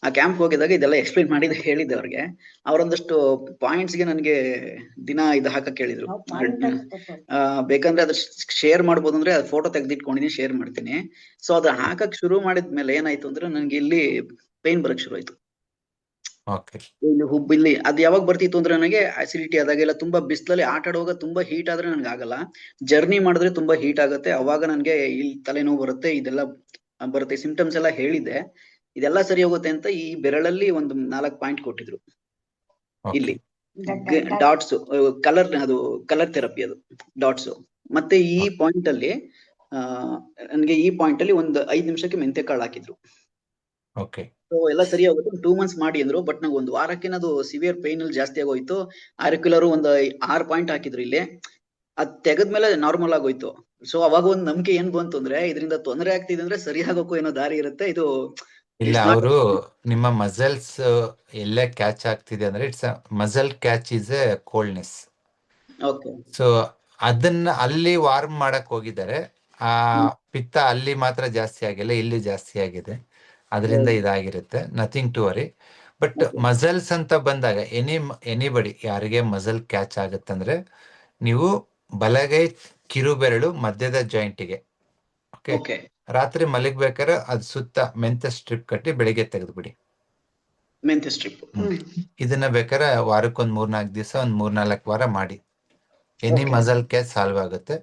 ಆ ಕ್ಯಾಂಪ್ ಹೋಗಿದಾಗ ಇದೆಲ್ಲ ಎಕ್ಸ್ಪ್ಲೈನ್ ಹೇಳಿದ್ದೆ ಅವ್ರಿಗೆ. ಅವರೊಂದಷ್ಟು ಪಾಯಿಂಟ್ಸ್ಗೆ ನನಗೆ ದಿನ ಇದು ಹಾಕಕ್ ಹೇಳಿದ್ರು. ಬೇಕಂದ್ರೆ ಅದ್ರ ಶೇರ್ ಮಾಡ್ಬೋದು ಅಂದ್ರೆ ಅದು ಫೋಟೋ ತೆಗೆದಿಟ್ಕೊಂಡಿನಿ, ಶೇರ್ ಮಾಡ್ತೀನಿ. ಸೊ ಅದ್ ಹಾಕಕ್ ಶುರು ಮಾಡಿದ್ಮೇಲೆ ಏನಾಯ್ತು ಅಂದ್ರೆ, ನನ್ಗೆ ಇಲ್ಲಿ ಪೇನ್ ಬರಕ್ ಶುರು ಆಯ್ತು. ಇಲ್ಲಿ ಹುಬ್ಬಿಲ್ಲಿ ಅದ್ ಯಾವಾಗ ಬರ್ತಿತ್ತು ಅಂದ್ರೆ, ನನಗೆ ಅಸಿಡಿಟಿ ಆದಾಗೆಲ್ಲ, ತುಂಬಾ ಬಿಸಿಲಲ್ಲಿ ಆಟ ಆಡುವಾಗ ತುಂಬಾ ಹೀಟ್ ಆದ್ರೆ ನನ್ಗೆ ಆಗಲ್ಲ. ಜರ್ನಿ ಮಾಡಿದ್ರೆ ತುಂಬಾ ಹೀಟ್ ಆಗುತ್ತೆ, ಅವಾಗ ನನ್ಗೆ ಇಲ್ಲಿ ತಲೆನೋವು ಬರುತ್ತೆ, ಇದೆಲ್ಲ ಬರುತ್ತೆ. ಸಿಂಪ್ಟಮ್ಸ್ ಎಲ್ಲ ಹೇಳಿದ್ದೆ. ಇದೆಲ್ಲ ಸರಿ ಹೋಗುತ್ತೆ ಅಂತ ಈ ಬೆರಳಲ್ಲಿ ಒಂದು 4 ಪಾಯಿಂಟ್ ಕೊಟ್ಟಿದ್ರು. ಇಲ್ಲಿ ಡಾಟ್ಸ್, ಕಲರ್ ಥೆರಪಿ, ಅದು ಡಾಟ್ಸ್. ಮತ್ತೆ ಈ ಪಾಯಿಂಟ್ ಅಲ್ಲಿ ನನ್ಗೆ ಈ ಪಾಯಿಂಟ್ ಅಲ್ಲಿ ಒಂದು 5 ನಿಮಿಷಕ್ಕೆ ಮೆಂತೆ ಕಾಳು ಹಾಕಿದ್ರು. ಸೊ ಎಲ್ಲ ಸರಿ ಹೋಗುತ್ತೆ, 2 ಮಂತ್ಸ್ ಮಾಡಿ ಅಂದ್ರು. ಬಟ್ ನಂಗೆ 1 ವಾರಕ್ಕೆ ಅದು ಸಿವಿಯರ್ ಪೈನ್ ಅಲ್ಲಿ ಜಾಸ್ತಿ ಆಗೋಯ್ತು. ಆರ್ಕ್ಯುಲರ್ ಒಂದು 6 ಪಾಯಿಂಟ್ ಹಾಕಿದ್ರು ಇಲ್ಲಿ. ಅದ್ ತೆಗದ್ಮೇಲೆ ನಾರ್ಮಲ್ ಆಗೋಯ್ತು. ಸೊ ಅವಾಗ ಒಂದ್ ನಂಬಿಕೆ ಏನ್ ಬಂತು ಅಂದ್ರೆ, ಇದರಿಂದ ತೊಂದರೆ ಆಗ್ತಿದೆ ಅಂದ್ರೆ ಸರಿ ಆಗೋಕ್ಕೂ ಏನೋ ದಾರಿ ಇರುತ್ತೆ. ಇದು ಇಲ್ಲ, ಅವರು ನಿಮ್ಮ ಮಸಲ್ಸ್ ಎಲ್ಲೇ ಕ್ಯಾಚ್ ಆಗ್ತಿದೆ ಅಂದ್ರೆ, it's muscle catch is A coldness. So ಅದನ್ನ ಅಲ್ಲಿ ವಾರ್ಮ್ ಮಾಡಕ್ ಹೋಗಿದ್ದಾರೆ. ಆ ಪಿತ್ತ ಅಲ್ಲಿ ಮಾತ್ರ ಜಾಸ್ತಿ ಆಗಿಲ್ಲ, ಇಲ್ಲಿ ಜಾಸ್ತಿ ಆಗಿದೆ. ಅದರಿಂದ ಇದಾಗಿರುತ್ತೆ, nothing to worry. But muscles ಅಂತ ಬಂದಾಗ ಎನಿಬಡಿ ಯಾರಿಗೆ ಮಸಲ್ ಕ್ಯಾಚ್ ಆಗುತ್ತಂದ್ರೆ, ನೀವು ಬಲಗೈ ಕಿರುಬೆರಳು ಮಧ್ಯದ ಜಾಯಿಂಟಿಗೆ ಓಕೆ, ರಾತ್ರಿ ಮಲಗ್ಬೇಕಾದ್ರೆ ಅದ್ ಸುತ್ತ ಮೆಂತೆ ಸ್ಟ್ರಿಪ್ ಕಟ್ಟಿ ಬೆಳಿಗ್ಗೆ ತೆಗೆದ್ಬಿಡಿ. ಮೆಂತೆ ಸ್ಟ್ರಿಪ್ ಇದನ್ನ ಬೇಕಾದ್ರೆ ವಾರಕ್ಕೊಂದ್ 3-4 ದಿವಸ, ಒಂದ್ 3-4 ವಾರ ಮಾಡಿ. ಎನಿ ಮಸಲ್ ಕ್ಯಾಚ್ ಸಾಲ್ವ್ ಆಗುತ್ತೆ.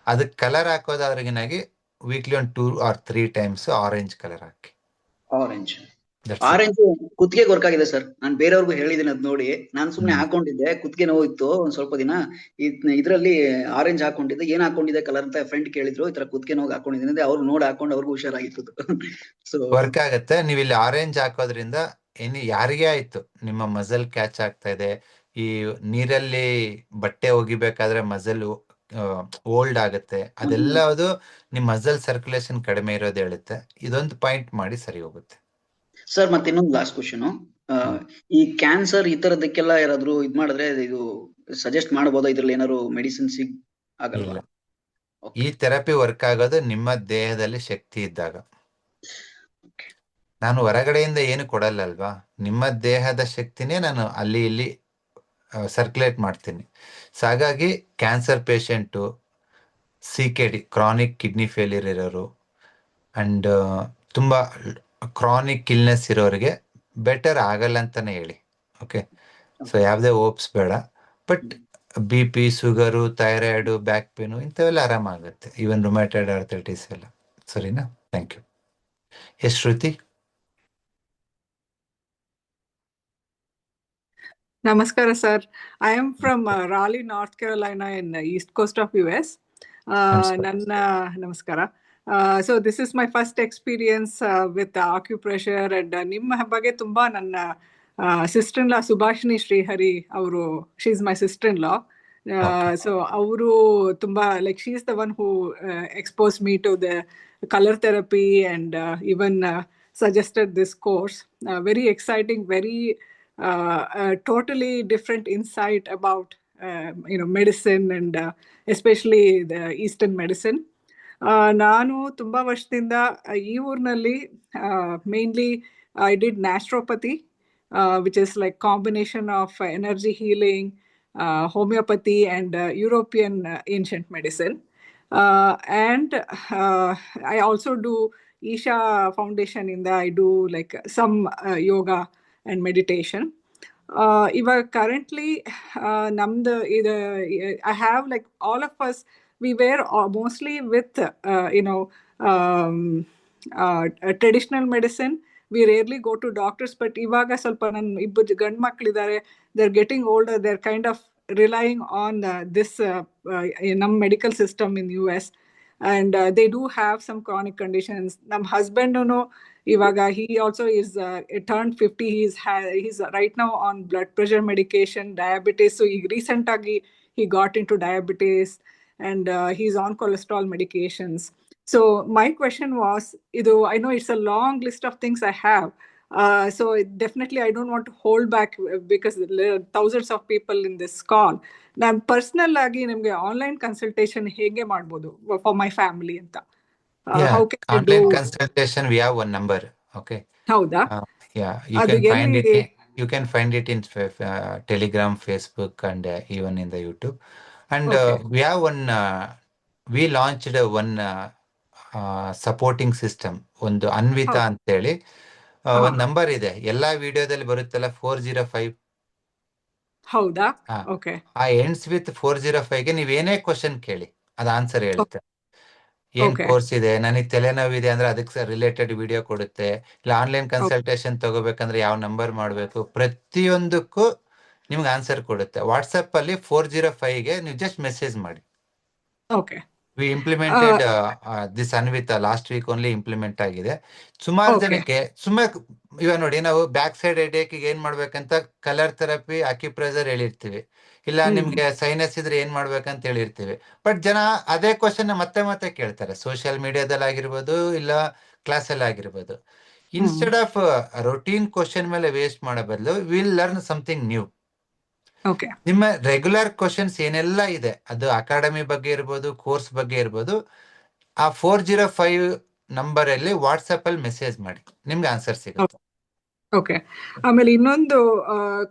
ಅದಕ್ಕೆ ಕಲರ್ ಹಾಕೋದಾದ್ರಗಿನಾಗಿ weekly 2 or 3 times orange colour ಹಾಕಿ. ಆರೆಂಜ್ ಕುತ್ತಿಗೆ ವರ್ಕ್ ಆಗಿದೆ ಸರ್. ನಾನು ಬೇರೆಯವ್ರಿಗೂ ಹೇಳಿದ್ದೀನಿ ಅದ್ ನೋಡಿ. ನಾನು ಸುಮ್ನೆ ಹಾಕೊಂಡಿದ್ದೆ, ಕುತ್ತಿಗೆ ನೋವಿತ್ತು ಒಂದ್ ಸ್ವಲ್ಪ ದಿನ. ಇದ್ರಲ್ಲಿ ಆರೆಂಜ್ ಹಾಕೊಂಡಿದ್ದೆ. ಏನ್ ಹಾಕೊಂಡಿದ್ದೆ ಕಲರ್ ಅಂತ ಫ್ರೆಂಡ್ ಕೇಳಿದ್ರು. ಈ ತರ ಕುತ್ತಿಗೆ ನೋವು ಹಾಕೊಂಡಿದ್ದೀನಿ, ಅವ್ರು ನೋಡಿ ಹಾಕೊಂಡು ಅವ್ರಿಗೂ ಹುಷಾರಾಗಿತ್ತು. ಸೊ ವರ್ಕ್ ಆಗುತ್ತೆ. ನೀವು ಇಲ್ಲಿ ಆರೆಂಜ್ ಹಾಕೋದ್ರಿಂದ ಯಾರಿಗೇ ಆಯ್ತು, ನಿಮ್ಮ ಮಸಲ್ ಕ್ಯಾಚ್ ಆಗ್ತಾ ಇದೆ, ಈ ನೀರಲ್ಲಿ ಬಟ್ಟೆ ಒಗಿಬೇಕಾದ್ರೆ ಮಸಲ್ ಓಲ್ಡ್ ಆಗುತ್ತೆ, ಅದೆಲ್ಲ ಅದು ನಿಮ್ ಮಸಲ್ ಸರ್ಕ್ಯುಲೇಷನ್ ಕಡಿಮೆ ಇರೋದು ಹೇಳುತ್ತೆ. ಇದೊಂದು ಪಾಯಿಂಟ್ ಮಾಡಿ ಸರಿ ಹೋಗುತ್ತೆ ಸರ್. ಮತ್ತೆ ಇನ್ನೊಂದು ಲಾಸ್ಟ್ ಕ್ವಶನ್, ಈ ಕ್ಯಾನ್ಸರ್ ಈ ತರದಕ್ಕೆಲ್ಲ ಯಾರಾದ್ರೂ ಇದ್ ಮಾಡಿದ್ರೆ ಇದು ಸಜೆಸ್ಟ್ ಮಾಡಬಹುದಾ? ಇದ್ರಲ್ಲಿ ಏನಾದ್ರು ಮೆಡಿಸಿನ್ ಆಗಲ್ವಾ? ಈ ಥೆರಪಿ ವರ್ಕ್ ಆಗೋದು ನಿಮ್ಮ ದೇಹದಲ್ಲಿ ಶಕ್ತಿ ಇದ್ದಾಗ. ನಾನು ಹೊರಗಡೆಯಿಂದ ಏನು ಕೊಡಲ್ಲ ಅಲ್ವಾ, ನಿಮ್ಮ ದೇಹದ ಶಕ್ತಿನೇ ನಾನು ಅಲ್ಲಿ ಇಲ್ಲಿ ಸರ್ಕ್ಯುಲೇಟ್ ಮಾಡ್ತೀನಿ. ಸೊ ಹಾಗಾಗಿ cancer patient, CKD chronic kidney failure ಇರೋರು, ಅಂಡ್ ತುಂಬ ಕ್ರಾನಿಕ್ ಇಲ್ನೆಸ್ ಇರೋರಿಗೆ ಬೆಟರ್ ಆಗಲ್ಲ ಅಂತಾನೆ ಹೇಳಿ. ಓಕೆ, ಸೊ ಯಾವುದೇ ಹೋಪ್ಸ್ ಬೇಡ. But BP, sugar, thyroid, back pain ಇಂಥವೆಲ್ಲ ಆರಾಮಾಗುತ್ತೆ. ಈವನ್ ರುಮ್ಯಾಟೈಡ್ ಆರ್ಥೈಟಿಸ್ ಎಲ್ಲ. ಸರಿನಾ? Thank you. Yes Shruti? Namaskara, sir. I am from Raleigh, North Carolina, in the east coast of US. Namaskara. So this is my first experience with acupressure, and ನಿಮ್ಮ ಬಗ್ಗೆ ತುಂಬಾ ನನ್ನ sister-in-law ಸುಭಾಷಿಣಿ ಶ್ರೀಹರಿ ಅವರು, she is my sister-in-law. So ಅವರು ತುಂಬಾ like she is the one who exposed me to the color therapy and even suggested this course. Very exciting, very totally different insight about medicine and especially the Eastern medicine. ನಾನು ತುಂಬಾ ವರ್ಷದಿಂದ ಈ ಊರಿನಲ್ಲಿ mainly I did naturopathy, which is like combination of energy healing, homeopathy and European ancient medicine. And I also do Isha Foundation in the I do like some yoga and meditation. Iವಾಗ currently ನಮ್ದು ಇದು I have like all of us we were mostly with traditional medicine. We rarely go to doctors, but ಇವಾಗ ಸ್ವಲ್ಪ ನನ್ನ ಇಬ್ಬರು ಗಂಡು ಮಕ್ಕಳಿದ್ದಾರೆ, they're getting older, they're kind of relying on this ನಮ್ಮ medical system in US, and they do have some chronic conditions. ನಮ್ಮ husband ಇವಾಗ he also is turned 50. He's right now on blood pressure medication, diabetes. So recent ಆಗಿ he got into diabetes, and he's on cholesterol medications. So my question was, I know it's a long list of things I have. So definitely I don't want to hold back because there are thousands of people in this call. ನಾನು ಪರ್ಸನಲ್ ಆಗಿ ನಿಮಗೆ ಆನ್ಲೈನ್ ಕನ್ಸಲ್ಟೇಷನ್ ಹೇಗೆ ಮಾಡ್ಬೋದು ಫಾರ್ ಮೈ ಫ್ಯಾಮಿಲಿ ಅಂತ? Yeah, How can I online do? consultation, we have one number. Okay. ಹೌದಾ? Yeah, you ಅದು can find ಎಲ್ಲಿ? it. You can find it in Telegram, Facebook, and even in the YouTube. And Okay. we have one. We launched one supporting system. ಒಂದು ಅನ್ವಿತಾ ಅಂತೇಳಿ ಒಂದು ನಂಬರ್ ಇದೆ, ಎಲ್ಲಾ ವಿಡಿಯೋದಲ್ಲಿ ಬರುತ್ತಲ್ಲ 405. ಹೌದಾ? ಓಕೆ. ಆ ಎಂಡ್ಸ್ ವಿತ್ 405ಗೆ ನೀವೇನೇ ಕ್ವಶನ್ ಕೇಳಿ ಅದು ಆನ್ಸರ್ ಹೇಳುತ್ತೆ. ಏನ್ Okay. ಕೋರ್ಸ್ ಇದೆ, ನನಗೆ ತಲೆನೋವಿದೆ ಅಂದ್ರೆ ಅದಕ್ಕೆ ರಿಲೇಟೆಡ್ ವಿಡಿಯೋ ಕೊಡುತ್ತೆ. ಇಲ್ಲ ಆನ್ಲೈನ್ ಕನ್ಸಲ್ಟೇಷನ್ ತಗೋಬೇಕಂದ್ರೆ ಯಾವ ನಂಬರ್ ಮಾಡಬೇಕು, ಪ್ರತಿಯೊಂದಕ್ಕೂ ನಿಮ್ಗೆ ಆನ್ಸರ್ ಕೊಡುತ್ತೆ. ವಾಟ್ಸಪ್ ಅಲ್ಲಿ 405ಗೆ ನೀವು ಜಸ್ಟ್ ಮೆಸೇಜ್ ಮಾಡಿ. Okay. We implemented this Anvita last week only implement ಆಗಿದೆ. ಸುಮಾರು Okay. ಜನಕ್ಕೆ ಇವಾಗ ನೋಡಿ, ನಾವು ಬ್ಯಾಕ್ ಸೈಡ್ ಹೆಡೇಕ್ ಏನ್ ಮಾಡ್ಬೇಕಂತ ಕಲರ್ ಥೆರಪಿ, ಅಕ್ಯುಪ್ರೆಷರ್ ಹೇಳಿರ್ತೀವಿ. ಇಲ್ಲ ನಿಮ್ಗೆ ಸೈನಸ್ ಇದ್ರೆ ಏನ್ ಮಾಡ್ಬೇಕಂತ ಹೇಳಿರ್ತೀವಿ. ಬಟ್ ಜನ ಅದೇ ಕ್ವಶನ್ ಮತ್ತೆ ಮತ್ತೆ ಕೇಳ್ತಾರೆ, ಸೋಷಿಯಲ್ ಮೀಡಿಯಾದಲ್ಲಿ ಆಗಿರ್ಬೋದು, ಇಲ್ಲ ಕ್ಲಾಸಲ್ಲಿ ಆಗಿರ್ಬೋದು. ಇನ್ಸ್ಟೆಡ್ ಆಫ್ ರೊಟೀನ್ ಕ್ವಶನ್ ಮೇಲೆ ವೇಸ್ಟ್ ಮಾಡೋ ಬದಲು will learn something new. Okay. ನಿಮ್ಮ ರೆಗ್ಯುಲರ್ ಕ್ವಶನ್ಸ್ ಏನೆಲ್ಲ ಇದೆ, ಅದು ಅಕಾಡೆಮಿ ಬಗ್ಗೆ ಇರ್ಬೋದು, ಕೋರ್ಸ್ ಬಗ್ಗೆ ಇರ್ಬೋದು, ಆ 405 ನಂಬರ್ ಅಲ್ಲಿ ವಾಟ್ಸಪ್ ಅಲ್ಲಿ ಮೆಸೇಜ್ ಮಾಡಿ, ನಿಮ್ಗೆ ಆನ್ಸರ್ ಸಿಗುತ್ತೆ. ಓಕೆ. ಆಮೇಲೆ ಇನ್ನೊಂದು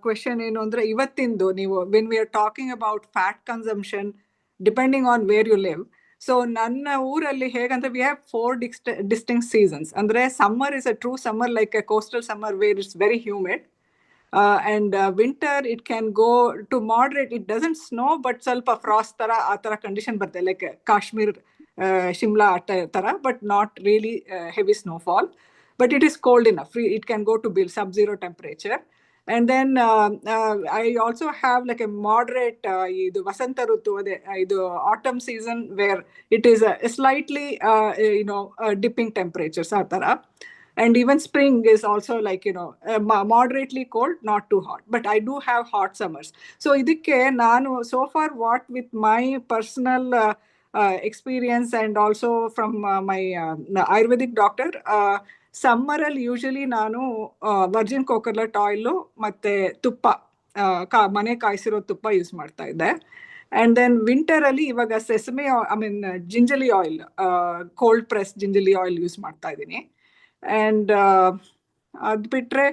ಕ್ವೆಶನ್ ಏನು ಅಂದ್ರೆ, ಇವತ್ತಿಂದು ನೀವು when we are talking about fat consumption depending on where you live. So ನನ್ನ ಊರಲ್ಲಿ ಹೇಗಂದ್ರೆ ವಿ ಹ್ಯಾವ್ 4 ಡಿಸ್ಟಿಂಕ್ಟ್ ಸೀಸನ್ಸ್. ಅಂದ್ರೆ summer is a true summer, like a coastal summer where it's very humid. And winter it can go to moderate. It doesn't snow, but ಸ್ವಲ್ಪ frost ತರ ಆ ತರ ಕಂಡೀಷನ್ ಬರುತ್ತೆ, ಲೈಕ್ ಕಾಶ್ಮೀರ್, ಶಿಮ್ಲಾ ತರ, but not really heavy snowfall. But it is cold enough. It can go to below sub-zero temperature. And then I also have like a moderate ಇದು ವಸಂತ ಋತು, ಅದೇ ಇದು autumn season, where it is a slightly dipping temperatures ಆ ತರ. And even spring is also like moderately cold, not too hot. But I do have hot summers. So idikke nanu so far what with my personal experience and also from my Ayurvedic doctor, summer ಅಲ್ಲಿ ಯೂಶಲಿ ನಾನು ವರ್ಜಿನ್ ಕೋಕೋನಟ್ ಆಯಿಲ್ ಮತ್ತೆ ತುಪ್ಪ, ಮನೆ ಕಾಯಿಸಿರೋ ತುಪ್ಪ ಯೂಸ್ ಮಾಡ್ತಾ ಇದ್ದೆ. ಅಂಡ್ ದೆನ್ ವಿಂಟರ್ ಅಲ್ಲಿ ಇವಾಗ sesame gingelly oil, cold press gingelly oil use ಮಾಡ್ತಾ ಇದ್ದೀನಿ. And ad bitre,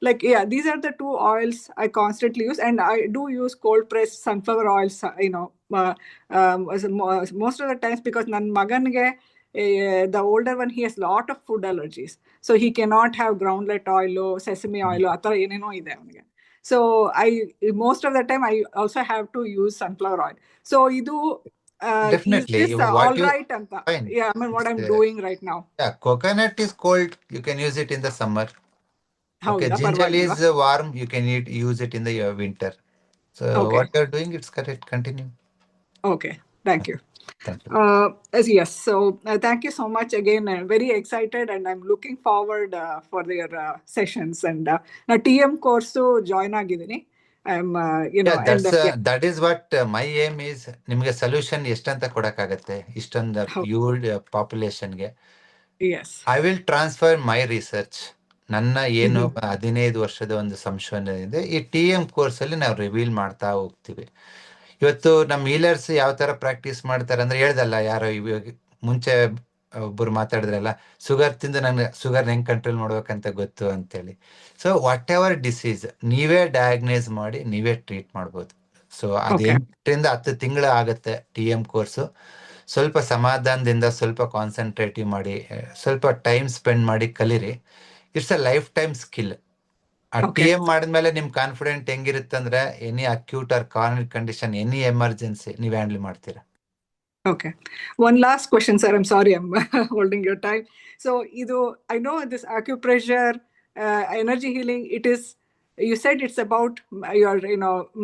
like these are the 2 oils I constantly use. And I do use cold pressed sunflower oils, most of the times, because nan magange the older one, he has lot of food allergies, so he cannot have groundnut oil or sesame oil or athara eneno ide avನಿಗೆ. So most of the time I also have to use sunflower oil. So idu Definitely. is this all right anta? Fine. Yeah, what I'm doing right now. Yeah, coconut is cold, you can use it in the summer. Okay, ಹೌದಾ? ginger is ಪರವಾಗಿಲ್ವಾ? warm, you can use it in the winter. So Okay. what you're doing, it's correct. Continue. Okay, thank you. Thank you. Yes, so thank you so much again. I'm very excited and I'm looking forward for their sessions. And na TM course join ಆಗಿದ್ದೀನಿ. I'm Yeah, and that is what my aim is. ನಿಮಗೆ ಸೊಲ್ಯೂಷನ್ ಎಷ್ಟಂತ ಕೊಡಕ್ಕಾಗತ್ತೆ ಇಷ್ಟೊಂದು huge ಪಾಪ್ಯುಲೇಷನ್ಗೆ. yes. I will transfer my research. ನನ್ನ ಏನು 15 ವರ್ಷದ ಒಂದು ಸಂಶೋಧನೆ ಇದೆ. ಈ TM ಕೋರ್ಸಲ್ಲಿ ನಾವು ರಿವೀಲ್ ಮಾಡ್ತಾ ಹೋಗ್ತೀವಿ. ಇವತ್ತು ನಮ್ಮ ಹೀಲರ್ಸ್ ಯಾವ ಥರ ಪ್ರಾಕ್ಟೀಸ್ ಮಾಡ್ತಾರೆ ಅಂದ್ರೆ, ಹೇಳ್ದಲ್ಲ ಯಾರೋ ಇವಾಗ ಮುಂಚೆ ಒಬ್ಬರು ಮಾತಾಡಿದ್ರಲ್ಲ, ಶುಗರ್ ತಿಂದು ನನಗೆ ಶುಗರ್ ಹೆಂಗೆ ಕಂಟ್ರೋಲ್ ಮಾಡ್ಬೇಕಂತ ಗೊತ್ತು ಅಂತೇಳಿ. ಸೊ ವಾಟ್ ಎವರ್ ಡಿಸೀಸ್ ನೀವೇ ಡಯಾಗ್ನೈಸ್ ಮಾಡಿ ನೀವೇ ಟ್ರೀಟ್ ಮಾಡ್ಬೋದು. ಸೊ ಅದು Okay. 8ರಿಂದ 10 ತಿಂಗಳು ಆಗುತ್ತೆ TM ಕೋರ್ಸು. ಸ್ವಲ್ಪ ಸಮಾಧಾನದಿಂದ, ಸ್ವಲ್ಪ ಕಾನ್ಸಂಟ್ರೇಟಿವ್ ಮಾಡಿ, ಸ್ವಲ್ಪ ಟೈಮ್ ಸ್ಪೆಂಡ್ ಮಾಡಿ ಕಲೀರಿ. It's a lifetime skill. ಆ Okay. TM ಮಾಡಿದ್ಮೇಲೆ ನಿಮ್ ಕಾನ್ಫಿಡೆಂಟ್ ಹೆಂಗಿರುತ್ತೆ ಅಂದ್ರೆ, any acute or chronic condition, any emergency ನೀವು ಹ್ಯಾಂಡಲ್ ಮಾಡ್ತೀರಾ. Okay. One last question, sir. I'm sorry, I'm holding your time. So, I know this acupressure, energy healing. You said it's about you're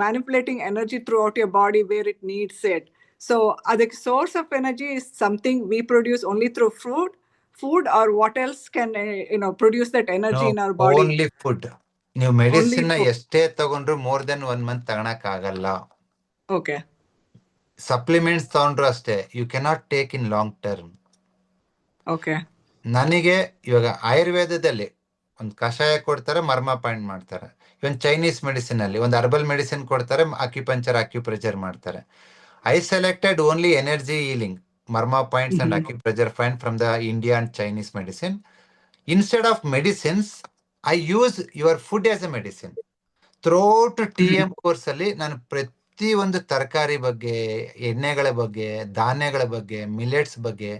manipulating energy throughout your body where it needs it. So, the source of energy is something we produce only through food, or what else can produce that energy in our body? Only food. ನೀವು Only ಮೆಡಿಸಿನ್ food. ಎಷ್ಟೇ ತಗೊಂಡ್ರು more than 1 month ತಗೊಳಕ್ ಆಗಲ್ಲ. Okay. ಸಪ್ಲಿಮೆಂಟ್ಸ್ ತಗೊಂಡ್ರು ಅಷ್ಟೇ, you cannot take in long term. Okay. ನನಗೆ ಇವಾಗ ಆಯುರ್ವೇದದಲ್ಲಿ ಒಂದು ಕಷಾಯ ಕೊಡ್ತಾರೆ, ಮರ್ಮ ಪಾಯಿಂಟ್ ಮಾಡ್ತಾರೆ. ಇವನ್ ಚೈನೀಸ್ ಮೆಡಿಸಿನ್ ಅಲ್ಲಿ ಒಂದು ಹರ್ಬಲ್ ಮೆಡಿಸಿನ್ ಕೊಡ್ತಾರೆ, ಅಕ್ಯುಪ್ರೆಷರ್ ಮಾಡ್ತಾರೆ. I selected only energy healing, marma points and acupressure point from the India and Chinese medicine. Instead of medicines I use your food as a medicine. Throughout TM course ಅಲ್ಲಿ ನಾನು ಪ್ರತಿ ಒಂದು ತರಕಾರಿ ಬಗ್ಗೆ, ಎಣ್ಣೆಗಳ ಬಗ್ಗೆ, ಧಾನ್ಯಗಳ ಬಗ್ಗೆ, ಮಿಲೆಟ್ಸ್ ಬಗ್ಗೆ,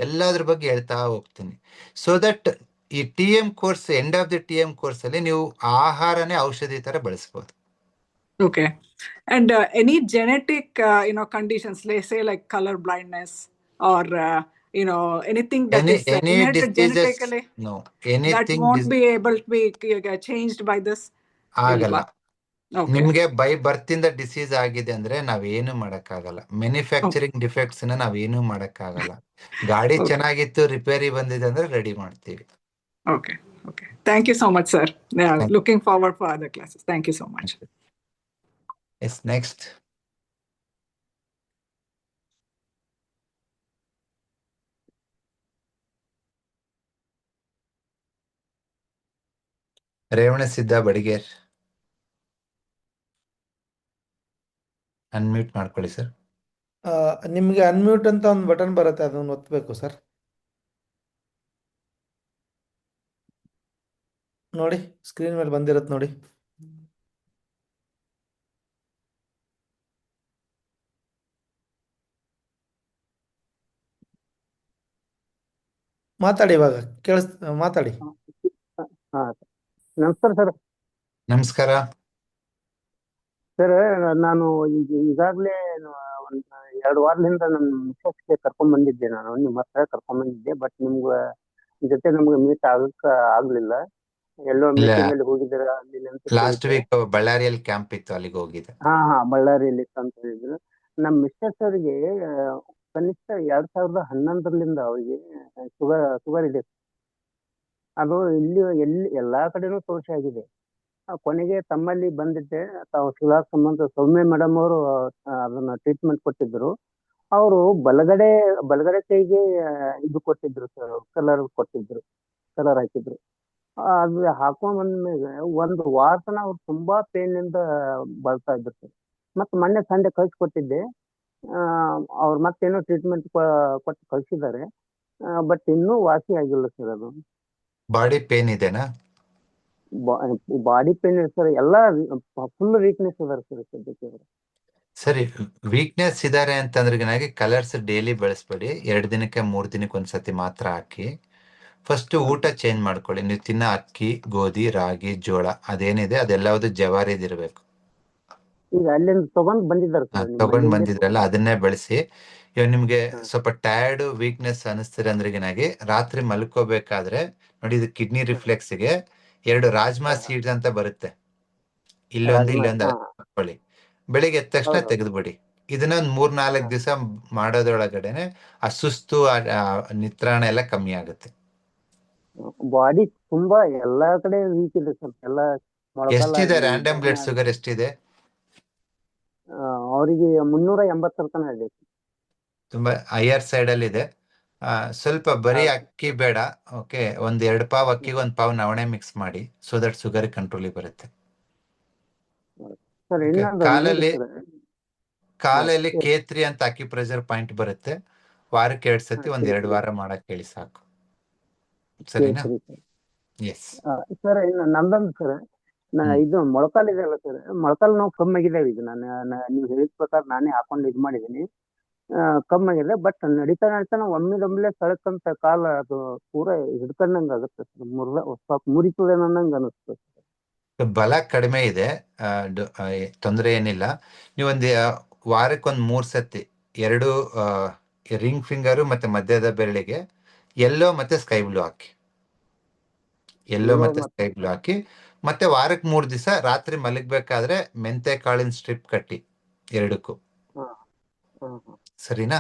ಎಲ್ಲದ್ರ ಬಗ್ಗೆ ಹೇಳ್ತಾ ಹೋಗ್ತೀನಿ. ಸೊ ದಟ್ ಈ TM course, end of the TM course ಅಲ್ಲಿ ನೀವು ಆಹಾರನೇ ಔಷಧಿ ತರ ಬಳಸ್ಬೋದು. Okay. And any genetic, conditions, let's say like color blindness or, anything that Any is any inherited diseases, genetically, no, that anything won't be able to be changed by this? ಆಗಲ್ಲ. Ilva. Okay. ನಿಮ್ಗೆ ಬೈ ಬರ್ತಿಂದ ಡಿಸೀಸ್ ಆಗಿದೆ ಅಂದ್ರೆ ನಾವೇನು ಮಾಡಕ್ಕಾಗಲ್ಲ. ಮ್ಯಾನುಫ್ಯಾಕ್ಚರಿಂಗ್ ಡಿಫೆಕ್ಟ್ಸ್ ನ ನಾವೇನು ಮಾಡಕ್ಕಾಗಲ್ಲ. ಗಾಡಿ Okay. ಚೆನ್ನಾಗಿತ್ತು, ರಿಪೇರಿ ಬಂದಿದೆ ಅಂದ್ರೆ ರೆಡಿ ಮಾಡ್ತೀವಿ. Okay. Okay. Thank you so much, sir. Looking forward for other classes. Thank you so much. Yes, next. Revanasidda Badiger, unmute ಮಾಡ್ಕೊಳ್ಳಿ ಸರ್. ನಿಮಗೆ ಅನ್ಮ್ಯೂಟ್ ಅಂತ ಒಂದು ಬಟನ್ ಬರುತ್ತೆ, ಅದನ್ನು ಒತ್ತಬೇಕು ಸರ್. ನೋಡಿ, ಸ್ಕ್ರೀನ್ ಮೇಲೆ ಬಂದಿರತ್ತೆ ನೋಡಿ. ಮಾತಾಡಿ, ಇವಾಗ ಮಾತಾಡಿ. ನಮಸ್ಕಾರ ಸರ್. ನಮಸ್ಕಾರ ಸರ್, ನಾನು ಈಗಾಗಲೇ ಒಂದು 2 ವಾರದಿಂದ ನನ್ನ ಮಿಸಸ್ಗೆ ಕರ್ಕೊಂಡ್ ಬಂದಿದ್ದೆ, ನಾನು ನಿಮ್ಮ ಹತ್ರ ಕರ್ಕೊಂಡ್ ಬಂದಿದ್ದೆ. ಬಟ್ ನಿಮ್ಗೆ ಜೊತೆ ನಮ್ಗೆ ಮೀಟ್ ಆಗ್ಲಿಲ್ಲ. ಎಲ್ಲೋ ಇಲ್ಲ, ಮೀಟಿಂಗ್ ಅಲ್ಲಿ ಹೋಗಿದ್ದೀರಾ ಅಲ್ಲಿ ಅಂತ ಲಾಸ್ಟ್ ಕೇಳಿದ್ದೆ. ವೀಕ್ ಬಳ್ಳಾರಿಯಲ್ಲಿ ಕ್ಯಾಂಪ್ ಇತ್ತು, ಅಲ್ಲಿಗೆ ಹೋಗಿದ್ದೆ. ಹಾ, ಬಳ್ಳಾರಿಯಲ್ಲಿ ಇತ್ತು ಅಂತ ಹೇಳಿದ್ರು. ನಮ್ಮ ಮಿಸ್ಟರ್ಸ್ ಅವರಿಗೆ ಕನಿಷ್ಠ 2011ರಿಂದ ಅವರಿಗೆ ಶುಗರ್ ಇದೆ. ಅದು ಎಲ್ಲಿ ಎಲ್ಲಾ ಕಡೆನೂ ತೋರಿಸಿ ಆಗಿದೆ. ಕೊನೆಗೆ ತಮ್ಮಲ್ಲಿ ಬಂದಿದ್ದೆ, ತಾವು ಶಿಲಾ ಸಂಬಂಧ ಸೌಮ್ಯ ಮೇಡಮ್ ಅವರು ಅದನ್ನ ಟ್ರೀಟ್ಮೆಂಟ್ ಕೊಟ್ಟಿದ್ರು. ಅವರು ಬಲಗಡೆ ಕೈಗೆ ಇದು ಕೊಟ್ಟಿದ್ರು ಸರ್, ಕಲರ್ ಹಾಕಿದ್ರು. ಅದು ಹಾಕೊಂಡ್ ಬಂದ್ಮೇಲೆ 1 ವಾರ ತನ ಅವ್ರು ತುಂಬಾ ಪೇನ್ ಇಂದ ಬರ್ತಾ ಇದ್ರು ಸರ್. ಮತ್ತೆ ಮೊನ್ನೆ ಸಂಡೆ ಕಳ್ಸಿಕೊಟ್ಟಿದ್ದೆ, ಅವ್ರು ಮತ್ತೇನೋ ಟ್ರೀಟ್ಮೆಂಟ್ ಕೊಟ್ಟು ಕಳ್ಸಿದ್ದಾರೆ. ಬಟ್ ಇನ್ನೂ ವಾಸಿ ಆಗಿಲ್ಲ ಸರ್. ಅದು ಬಾಡಿ ಪೇನ್ ಇದೆನಾ? ಬಾಡಿ ಪೇನ್ ಇದೆ ಸರ್, ಎಲ್ಲ ಫುಲ್ ವೀಕ್ನೆಸ್ ಅದಾರ ಸರ್ ಸದ್ಯಕ್ಕೆ. ಸರಿ, ವೀಕ್ನೆಸ್ ಇದಾರೆ ಅಂತಂದ್ರೆ ಕಲರ್ಸ್ ಡೈಲಿ ಬೆಳೆಸ್ಬೇಡಿ. 2 ದಿನಕ್ಕೆ 3 ದಿನಕ್ಕೆ ಒಂದ್ಸತಿ ಮಾತ್ರ ಹಾಕಿ. ಫಸ್ಟ್ ಊಟ ಚೇಂಜ್ ಮಾಡ್ಕೊಳ್ಳಿ. ನೀವು ತಿನ್ನೋ ಅಕ್ಕಿ, ಗೋಧಿ, ರಾಗಿ, ಜೋಳ ಅದೇನಿದೆ ಅದೆಲ್ಲವುದು ಜವಾರಿದಿರ್ಬೇಕು. ಈಗ ಅಲ್ಲಿಂದ ತಗೊಂಡ್ ಬಂದಿದ್ದಾರೆ ಸರ್, ತಗೊಂಡ್ ಬಂದಿದ್ರಲ್ಲ ಅದನ್ನೇ ಬೆಳೆಸಿ. ಇವಾಗ ನಿಮ್ಗೆ ಸ್ವಲ್ಪ ಟಯರ್ಡ್, ವೀಕ್ನೆಸ್ ಅನಿಸ್ತಿರ ಅಂದ್ರೆ ರಾತ್ರಿ ಮಲ್ಕೋಬೇಕಾದ್ರೆ ನೋಡಿ, ಇದು ಕಿಡ್ನಿ ರಿಫ್ಲೆಕ್ಸ್ ಗೆ 2 ರಾಜ್ಮಾ ಸೀಡ್ಸ್ ಅಂತ ಬರುತ್ತೆ, ಇಲ್ಲೊಂದು ಹಾಕೊಳ್ಳಿ. ಬೆಳಿಗ್ಗೆ ಎದ್ದ ತಕ್ಷಣ ತೆಗೆದ್ಬಿಡಿ. ಇದನ್ನ ಒಂದು 3-4 ದಿವಸ ಮಾಡೋದ್ರೊಳಗಡೆನೆ ಆ ಸುಸ್ತು, ನಿತ್ರಾಣ ಎಲ್ಲ ಕಮ್ಮಿ ಆಗುತ್ತೆ. ಬಾಡಿ ತುಂಬಾ ಎಲ್ಲಾ ಕಡೆ ವೀಕ್ ಇದೆ ಸರ್. ಎಲ್ಲ ಎಷ್ಟಿದೆ ರ್ಯಾಂಡಮ್ ಬ್ಲಡ್ ಶುಗರ್ ಎಷ್ಟಿದೆ? ಅವರಿಗೆ 380 ತನಕ ಇದೆ. ತುಂಬಾ ಹೈಯರ್ ಸೈಡ್ ಅಲ್ಲಿ ಇದೆ. ಸ್ವಲ್ಪ ಬರೀ ಅಕ್ಕಿ ಬೇಡ. ಓಕೆ, 1-2 ಪಾವ್ ಅಕ್ಕಿಗೆ 1 ಪಾವ್ ನವಣೆ ಮಿಕ್ಸ್ ಮಾಡಿ, ಸೊ ದಟ್ ಶುಗರ್ ಕಂಟ್ರೋಲಿಗೆ ಬರುತ್ತೆ. ಸರ್ Okay, ಇನ್ನೊಂದು ಕಾಲಲ್ಲಿ ಸರ್ K3 ಅಂತ ಅಕ್ಯುಪ್ರೆಷರ್ ಪಾಯಿಂಟ್ ಬರುತ್ತೆ. ವಾರಕ್ಕೆ 2 ಸತಿ 1-2 ವಾರ ಮಾಡಕ್ ಹೇಳಿ ಸಾಕು. ಸರಿನಾ? ಎಸ್. ಸರ್ ಇನ್ನು ನಮ್ದೊಂದು ಸರ್ ಇದು ಮೊಳಕಾಲ್ ಇದೆ ಅಲ್ಲ ಸರ್, ಮೊಳಕಾಲ್ ನೋವು ಕಮ್ಮಿ ಆಗಿದೆ. ಇದು ನೀವು ಹೇಳಿದ ಪ್ರಕಾರ ನಾನೇ ಹಾಕೊಂಡು ಇದು ಮಾಡಿದ್ದೀನಿ, ಕಮ್ಮಿ ಆಗಿದೆ. ಬಟ್ ನಡೀತಾ ಒಮ್ಮೆಲೆ ಸಳಕಂತ ಕಾಲ ಅದು ಪೂರ ಹಿಡ್ಕೊಂಡಂಗೆ ಆಗುತ್ತೆ ಸರ್, ಸ್ವಲ್ಪ ಮುರಿತದೆ ಅನ್ನಂಗೆ ಅನಿಸ್ತದೆ. ಬಲ ಕಡಿಮೆ ಇದೆ, ತೊಂದರೆ ಏನಿಲ್ಲ. ನೀವೊಂದು ವಾರಕ್ಕೆ 3 ಸತಿ 2 ರಿಂಗ್ ಫಿಂಗರು ಮತ್ತೆ ಮಧ್ಯದ ಬೆರಳಿಗೆ ಯೆಲ್ಲೋ ಮತ್ತೆ ಸ್ಕೈ ಬ್ಲೂ ಹಾಕಿ, ಮತ್ತೆ ವಾರಕ್ಕೆ 3 ದಿವಸ ರಾತ್ರಿ ಮಲಗಬೇಕಾದ್ರೆ ಮೆಂತೆ ಕಾಳಿನ ಸ್ಟ್ರಿಪ್ ಕಟ್ಟಿ 2ಕ್ಕೂ. ಸರಿನಾ?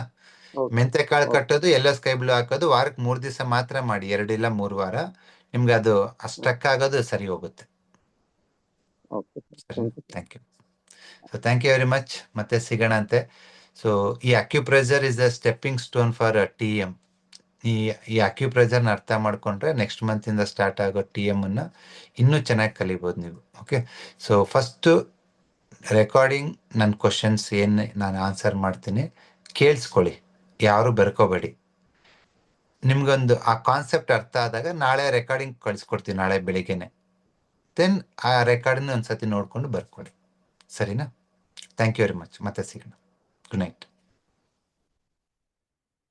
ಮೆಂತೆ ಕಾಳು ಕಟ್ಟೋದು, ಎಲ್ಲೋ ಸ್ಕೈ ಬ್ಲೂ ಹಾಕೋದು ವಾರಕ್ಕೆ 3 ದಿವಸ ಮಾತ್ರ ಮಾಡಿ, 2 ಇಲ್ಲ 3 ವಾರ. ನಿಮ್ಗೆ ಅದು ಸ್ಟ್ರಕ್ ಆಗೋದು ಸರಿ ಹೋಗುತ್ತೆ. Thank you. So thank you very much. ಮತ್ತೆ ಸಿಗೋಣ ಅಂತೆ. ಸೊ ಈ acupressure is the stepping stone for TM. ಈ ಅಕ್ಯುಪ್ರೆಷರ್ನ ಅರ್ಥ ಮಾಡ್ಕೊಂಡ್ರೆ ನೆಕ್ಸ್ಟ್ ಮಂತಿಂದ ಸ್ಟಾರ್ಟ್ ಆಗೋ TM ಅನ್ನ ಇನ್ನೂ ಚೆನ್ನಾಗಿ ಕಲಿಬೋದು ನೀವು. ಓಕೆ, ಸೊ ಫಸ್ಟು ರೆಕಾರ್ಡಿಂಗ್ ನನ್ನ ಕ್ವಶನ್ಸ್ ಏನು ನಾನು ಆನ್ಸರ್ ಮಾಡ್ತೀನಿ, ಕೇಳಿಸ್ಕೊಳ್ಳಿ, ಯಾರು ಬರ್ಕೋಬೇಡಿ. ನಿಮ್ಗೊಂದು ಆ ಕಾನ್ಸೆಪ್ಟ್ ಅರ್ಥ ಆದಾಗ ನಾಳೆ ರೆಕಾರ್ಡಿಂಗ್ ಕಳಿಸ್ಕೊಡ್ತೀನಿ, ನಾಳೆ ಬೆಳಿಗ್ಗೆನೆ. ದೆನ್ ಆ ರೆಕಾರ್ಡಿಂಗ್ ಒಂದ್ಸತಿ ನೋಡ್ಕೊಂಡು ಬರ್ಕೊಳ್ಳಿ. ಸರಿನಾ? Thank you very much. ಮತ್ತೆ ಸಿಗೋಣ. Good night.